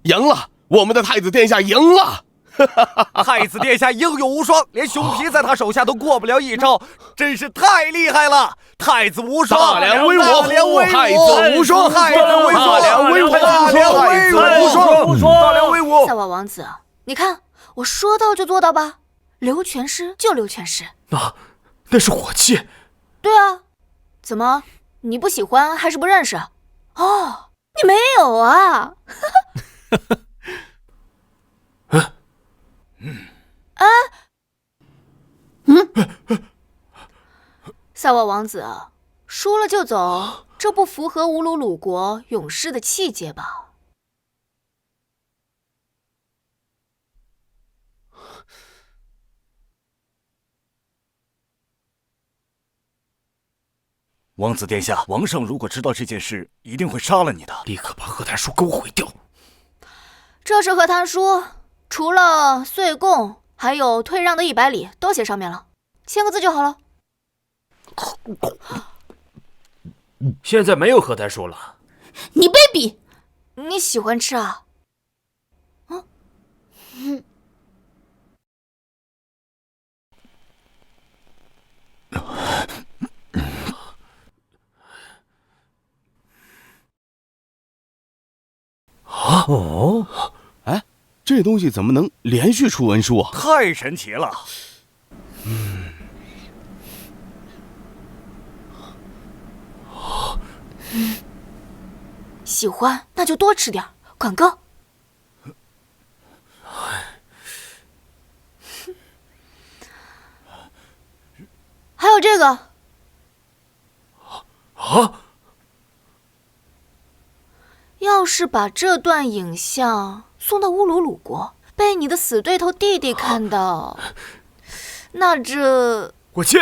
赢了！我们的太子殿下赢了！太子殿下英勇无双，连熊皮在他手下都过不了一招，真是太厉害了！太子无双，大梁威武！大梁威武！太子无双！太子威武！大梁威武！大梁威武！大梁威武！萨瓦王子，你看我说到就做到吧，留全尸就留全尸。那是火器。对啊，怎么你不喜欢还是不认识？哦，你没有啊？萨瓦王子，输了就走，这不符合乌鲁鲁国勇士的气节吧？王子殿下，王上如果知道这件事，一定会杀了你的。立刻把和谈书给我毁掉。这是和谈书，除了岁贡，还有退让的100里，都写上面了，签个字就好了。现在没有和谈书了。你卑鄙！你喜欢吃啊？哦，哎，这东西怎么能连续出文书啊？太神奇了！喜欢那就多吃点，广告。还有这个。啊！要是把这段影像送到乌鲁鲁国，被你的死对头弟弟看到，那这……我信。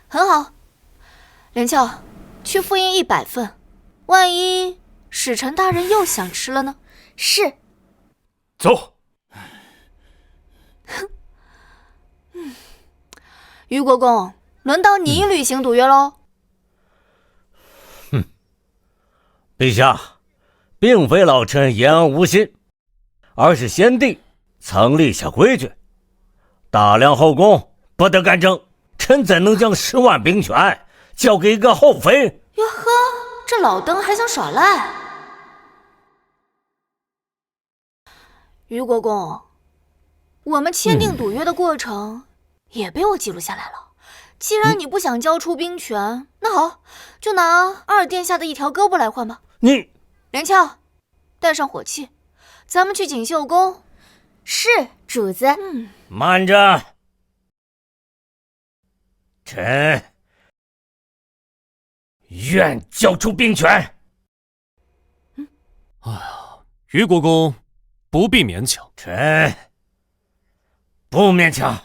很好，连翘，去复印100份，万一使臣大人又想吃了呢？是。走。于国公，轮到你履行赌约喽。陛下，并非老臣言而无信，而是先帝曾立下规矩，大梁后宫不得干政。臣怎能将10万兵权交给一个后妃？哟呵，这老登还想耍赖？于国公，我们签订赌约的过程也被我记录下来了。既然你不想交出兵权，那好，就拿2殿下的一条胳膊来换吧。你，连翘，带上火器，咱们去锦绣宫。是，主子。慢着。臣愿交出兵权。哎呀，于国公不必勉强。臣不勉强。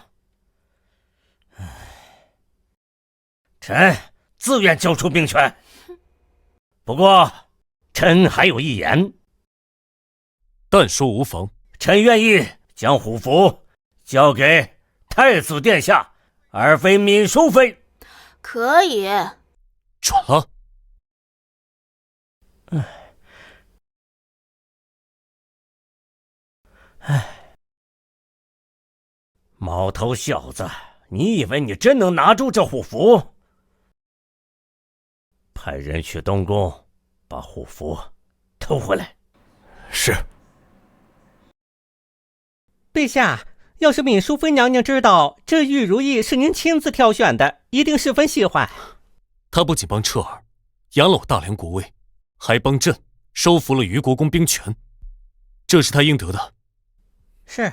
臣自愿交出兵权。不过，臣还有一言。但说无妨。臣愿意将虎符交给太子殿下，而非闵淑妃。可以。准了。毛头小子，你以为你真能拿住这虎符？派人去东宫，把虎符偷回来。是。陛下，要是闵淑妃娘娘知道这玉如意是您亲自挑选的，一定十分喜欢。她不仅帮彻儿扬了我大梁国威，还帮朕收服了于国公兵权，这是她应得的。是。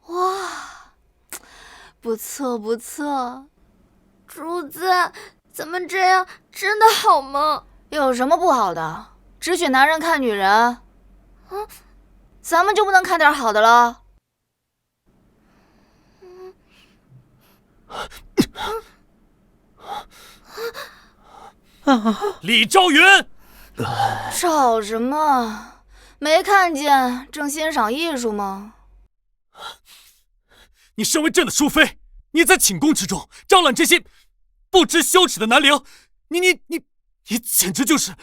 哇，不错不错。主子，咱们这样真的好吗？有什么不好的？只许男人看女人，咱们就不能看点好的了？李昭云，吵什么？没看见正欣赏艺术吗？你身为朕的淑妃，你在寝宫之中招揽这些不知羞耻的男灵，你简直就是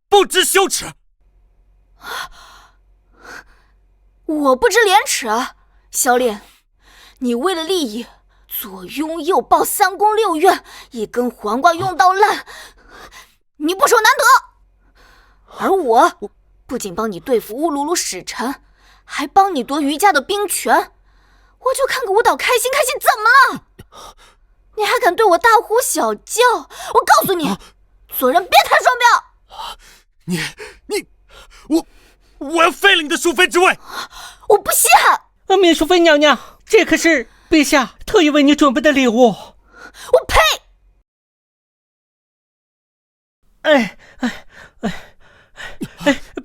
不知羞耻！我不知廉耻，小脸，你为了利益，左拥右抱三宫六院，一根黄瓜用到烂，你不守难得。而我不仅帮你对付乌鲁鲁使臣，还帮你夺余家的兵权，我就看个舞蹈开心开心，怎么了？你还敢对我大呼小叫？我告诉你，做人别太双标！我要废了你的淑妃之位！我不稀罕！敏淑妃娘娘，这可是陛下特意为你准备的礼物。我呸！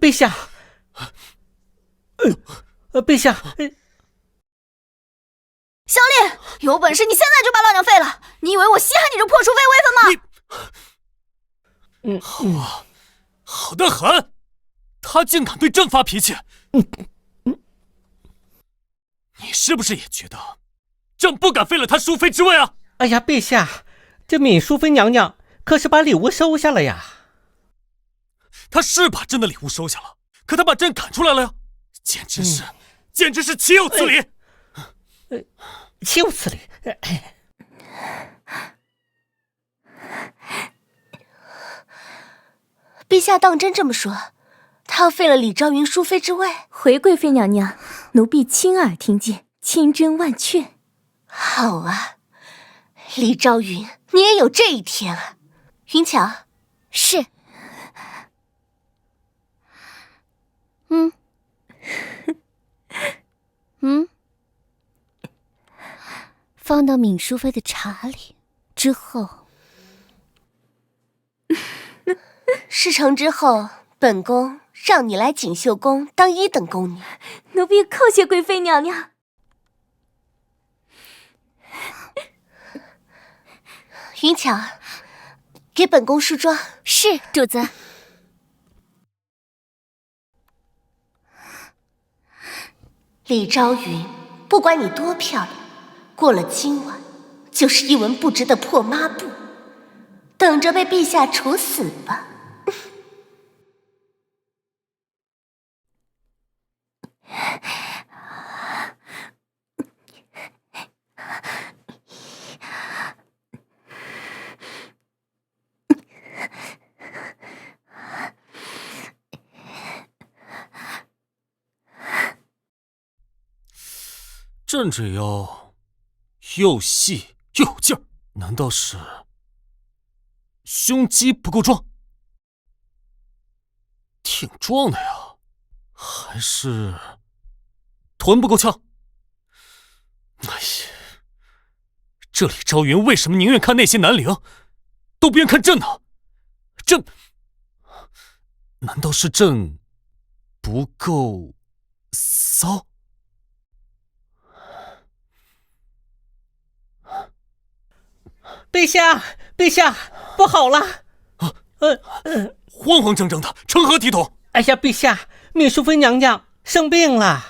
陛下，陛下，小丽，有本事你现在就把老娘废了！你以为我稀罕你这破淑妃威风吗？好得很，他竟敢对朕发脾气！你是不是也觉得朕不敢废了他淑妃之位啊？哎呀，陛下，这敏淑妃娘娘可是把礼物收下了呀。他是把朕的礼物收下了，可他把朕赶出来了呀，简直是岂有此理！岂有此理！陛下当真这么说？他要废了李昭云淑妃之位？回贵妃娘娘，奴婢亲耳听见，千真万确。好啊，李昭云，你也有这一天啊！云巧，是。放到敏淑妃的茶里之后，事成之后，本宫让你来锦绣宫当一等宫女。奴婢叩谢贵妃娘娘。云巧，给本宫梳妆。是，主子。李昭云，不管你多漂亮，过了今晚就是一文不值的破抹布，等着被陛下处死吧。朕这腰又细又有劲儿，难道是胸肌不够壮？挺壮的呀，还是臀不够翘？哎呀，这李昭云为什么宁愿看那些男灵，都不愿看朕呢？朕，难道是朕不够骚？陛下，陛下，不好了！慌慌张张的，成何体统？哎呀，陛下，敏淑妃娘娘生病了，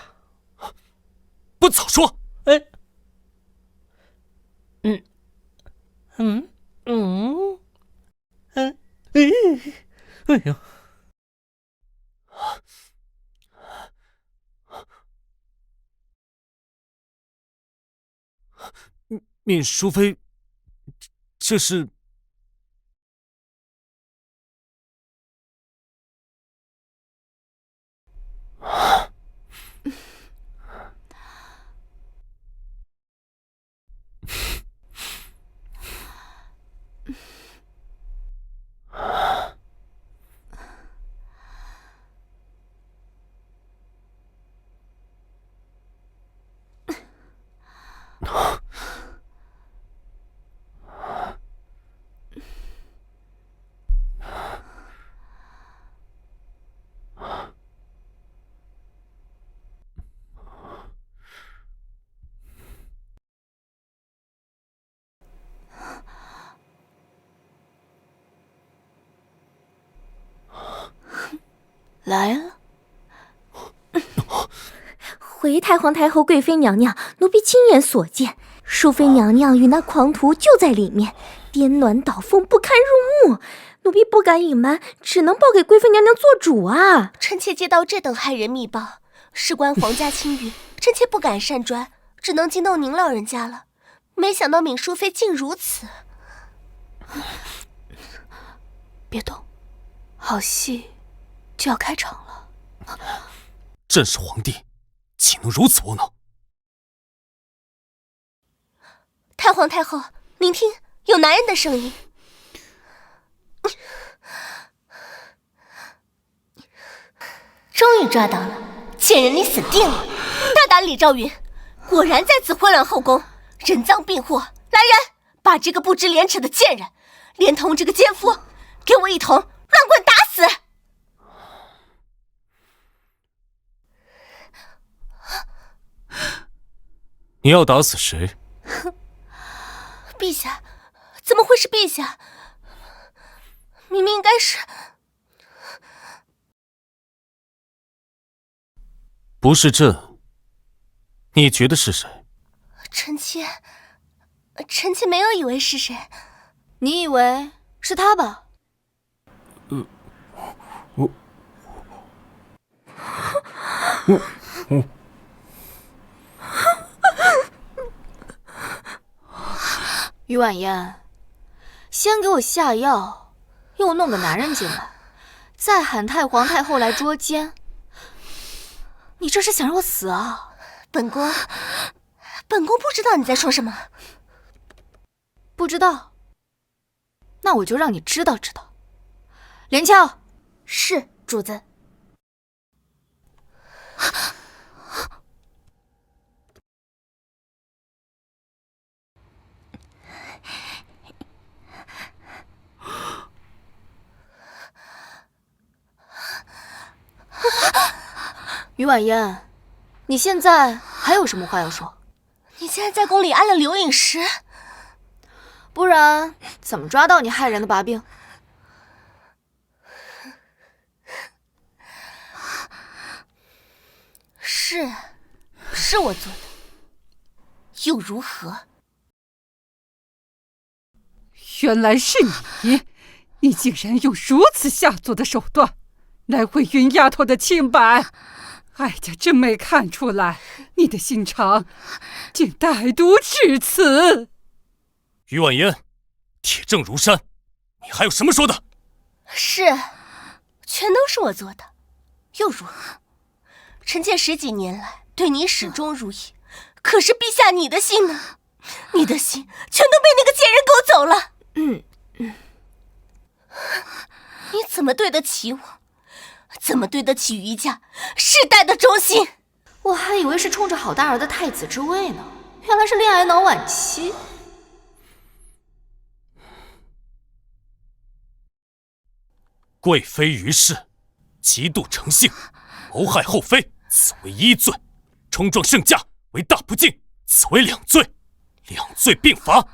不早说！哎呦！敏淑妃，这是？来了。回太皇太后、贵妃娘娘，奴婢亲眼所见，淑妃娘娘与那狂徒就在里面，颠鸾倒凤，不堪入目。奴婢不敢隐瞒，只能报给贵妃娘娘做主啊！臣妾接到这等骇人密报，事关皇家清誉，臣妾不敢擅专，只能惊动您老人家了。没想到闵淑妃竟如此。别动，好戏就要开场了。朕是皇帝，岂能如此窝囊？太皇太后，您听，有男人的声音。终于抓到了，贱人你死定了！大胆李昭云，果然在此混乱后宫，人赃并获。来人，把这个不知廉耻的贱人，连同这个奸夫，给我一同乱棍打死！你要打死谁？陛下，怎么会是陛下？明明应该是……不是朕，你觉得是谁？臣妾没有以为是谁。你以为是他吧？于婉言，先给我下药，又弄个男人进来，再喊太皇太后来捉奸，你这是想让我死啊？本宫不知道你在说什么。不知道？那我就让你知道知道。连翘，是主子。于婉言，你现在还有什么话要说？你竟然在宫里安了刘饮食，不然怎么抓到你害人的把柄？是我做的，又如何？原来是你！你竟然用如此下作的手段来毁云丫头的清白！哀家真没看出来，你的心肠竟歹毒至此。于婉言，铁证如山，你还有什么说的？是，全都是我做的，又如何？臣妾10几年来对你始终如一，可是陛下，你的心呢？你的心全都被那个贱人勾走了。你怎么对得起我？怎么对得起于家世代的忠心？我还以为是冲着好大儿的太子之位呢，原来是恋爱脑晚期。贵妃于氏嫉妒成性，谋害后妃，此为1罪；冲撞圣驾为大不敬，此为2罪，2罪并罚。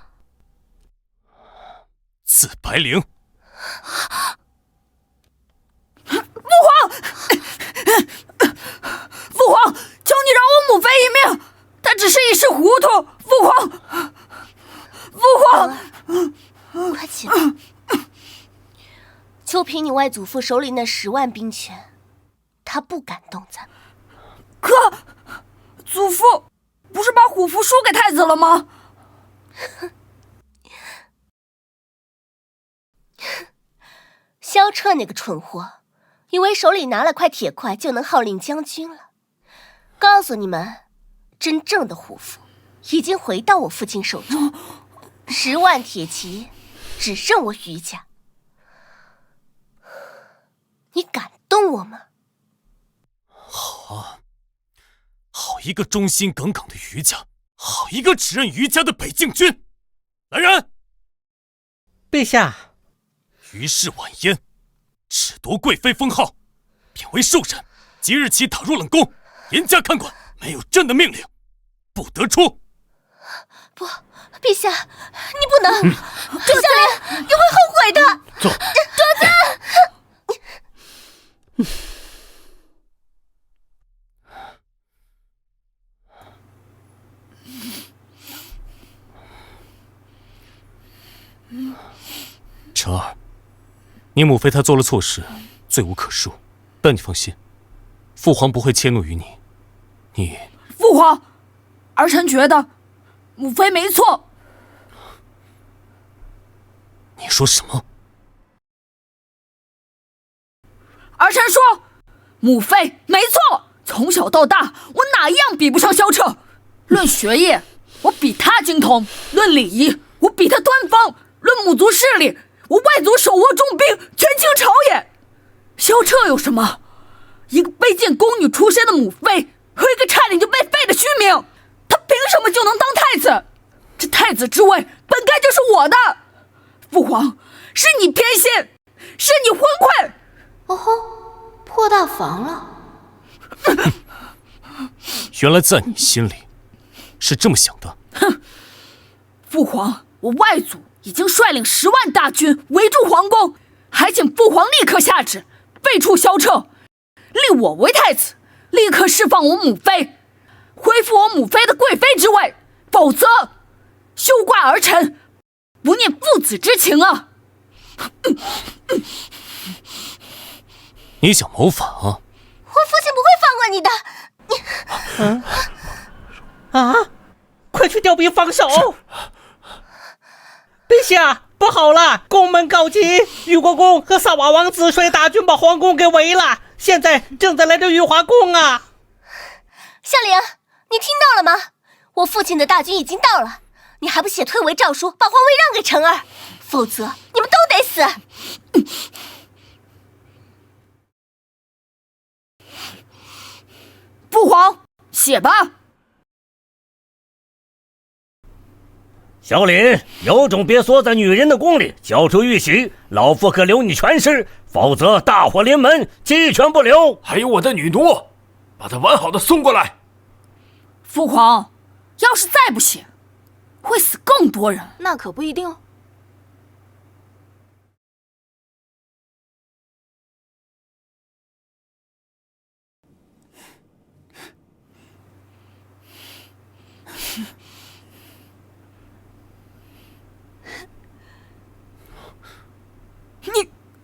赐白绫。父皇，父皇，求你饶我母妃一命，她只是一时糊涂。父皇，快起来！就凭你外祖父手里那10万兵权，他不敢动咱们。可祖父不是把虎符输给太子了吗？萧彻那个蠢货，以为手里拿了块铁块就能号令将军了。告诉你们，真正的虎符已经回到我父亲手中，10万铁骑只剩我于家。你敢动我吗？好啊，好一个忠心耿耿的于家，好一个只认于家的北境君！来人！陛下，于氏婉嫣褫夺贵妃封号，贬为庶人，即日起打入冷宫，严加看管，没有朕的命令，不得出。不，陛下，你不能，这下莲，你会后悔的。走。主子。你母妃她做了错事，罪无可恕，但你放心，父皇不会迁怒于你。你父皇，儿臣觉得母妃没错。你说什么？儿臣说，母妃没错。从小到大，我哪一样比不上萧彻？论学业，我比他精通；论礼仪，我比他端方；论母族势力，我外族手握重兵，权倾朝野。萧彻有什么？一个卑贱宫女出身的母妃，和一个差点就被废的虚名，他凭什么就能当太子？这太子之位本该就是我的。父皇，是你偏心，是你昏聩。哦吼，破大防了。原来在你心里是这么想的。哼！父皇，我外祖已经率领10万大军围住皇宫，还请父皇立刻下旨废黜萧彻，立我为太子，立刻释放我母妃，恢复我母妃的贵妃之位，否则休挂儿臣不念父子之情啊！你想谋反啊？我父亲不会放过你的。快去调兵防守！陛下，不好了！宫门告急，玉国公和萨瓦王子率大军把皇宫给围了，现在正在来着玉华宫啊！夏玲，你听到了吗？我父亲的大军已经到了，你还不写退位诏书，把皇位让给辰儿，否则你们都得死！父皇，写吧。小林，有种别缩在女人的宫里，交出玉玺，老夫可留你全尸，否则大祸临门，鸡犬不留。还有我的女奴，把她完好的送过来。父皇，要是再不写，会死更多人。那可不一定。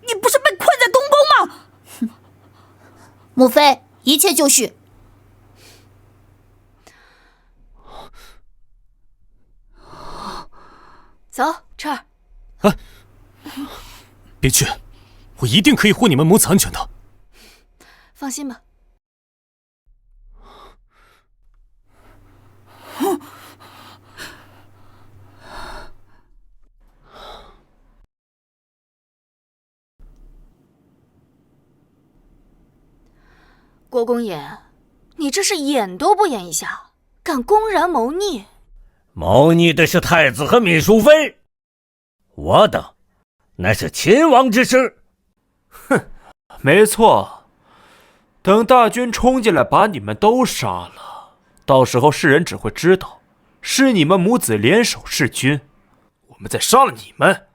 你不是被困在东宫吗？母妃，一切就绪。走，彻儿。啊！别去，我一定可以护你们母子安全的。放心吧。郭公爷，你这是演都不演一下，敢公然谋逆？谋逆的是太子和闵淑妃，我等乃是秦王之师。哼，没错。等大军冲进来把你们都杀了，到时候世人只会知道是你们母子联手弑君，我们再杀了你们，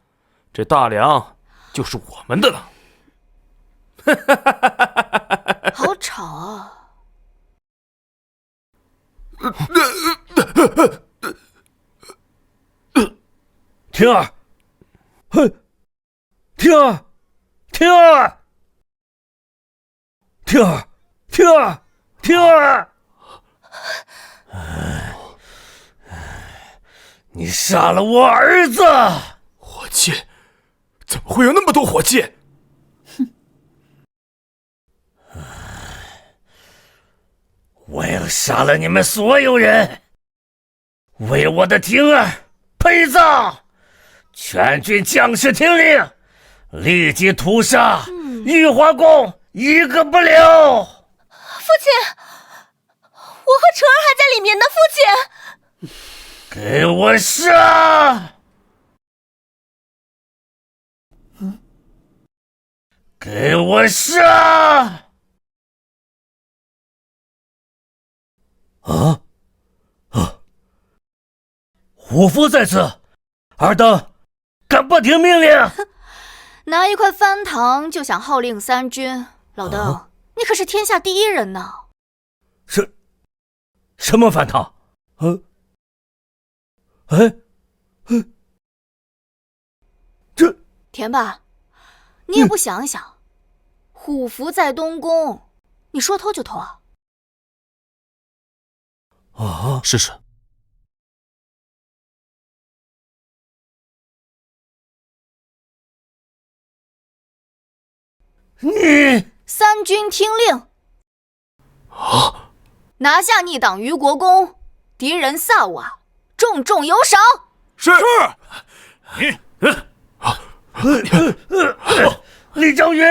这大梁就是我们的了。好吵啊！婷儿，婷儿，婷儿，婷儿，婷儿，婷儿！你杀了我儿子！火气？怎么会有那么多火气？我要杀了你们所有人，为我的婷儿陪葬！全军将士听令，立即屠杀玉华宫，一个不留！父亲，我和纯儿还在里面呢，父亲！给我杀！给我杀！虎符在此，尔等敢不听命令？拿一块翻糖就想号令三军，老邓，你可是天下第一人呢！什么翻糖？田爸，你也不想一想，虎符在东宫，你说偷就偷啊？啊，试试。你三军听令，拿下逆党于国公，敌人萨瓦，重重有赏。是。李昭云，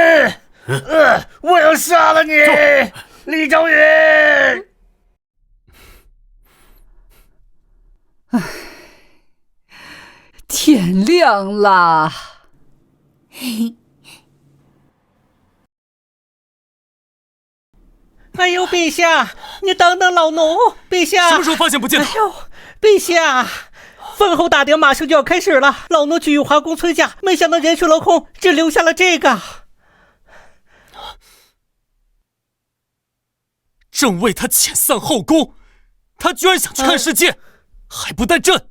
我要杀了你！李昭云，天亮啦！哎呦，陛下，你等等老奴！陛下，什么时候发现不见了？哎呦，陛下，饭后大典马上就要开始了，老奴去玉华宫催驾，没想到人去楼空，只留下了这个。正为他遣散后宫，他居然想去看世界，还不带朕！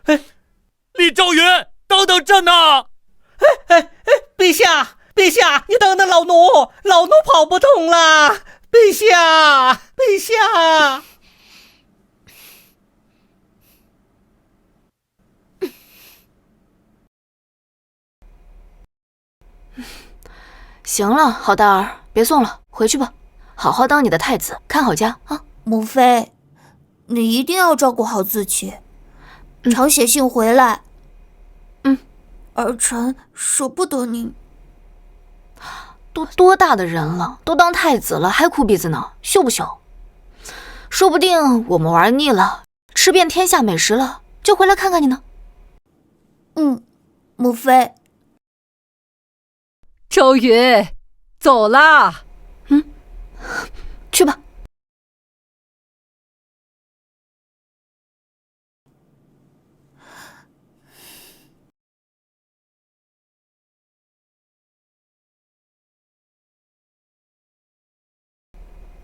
哎，李昭云，等等朕呐！陛下，陛下，你等等老奴，老奴跑不动了！陛下，陛下。行了，好大儿，别送了，回去吧，好好当你的太子，看好家啊。母妃，你一定要照顾好自己，常写信回来。儿臣舍不得你。都多大的人了，都当太子了，还哭鼻子呢，羞不羞？说不定我们玩腻了，吃遍天下美食了，就回来看看你呢。母妃。周云，走啦。去吧。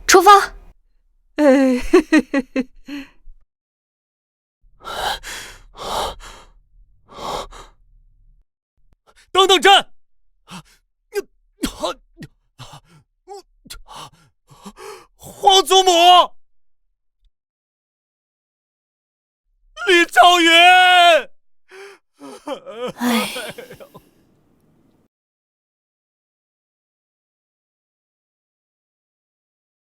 出发！等等朕！皇祖母！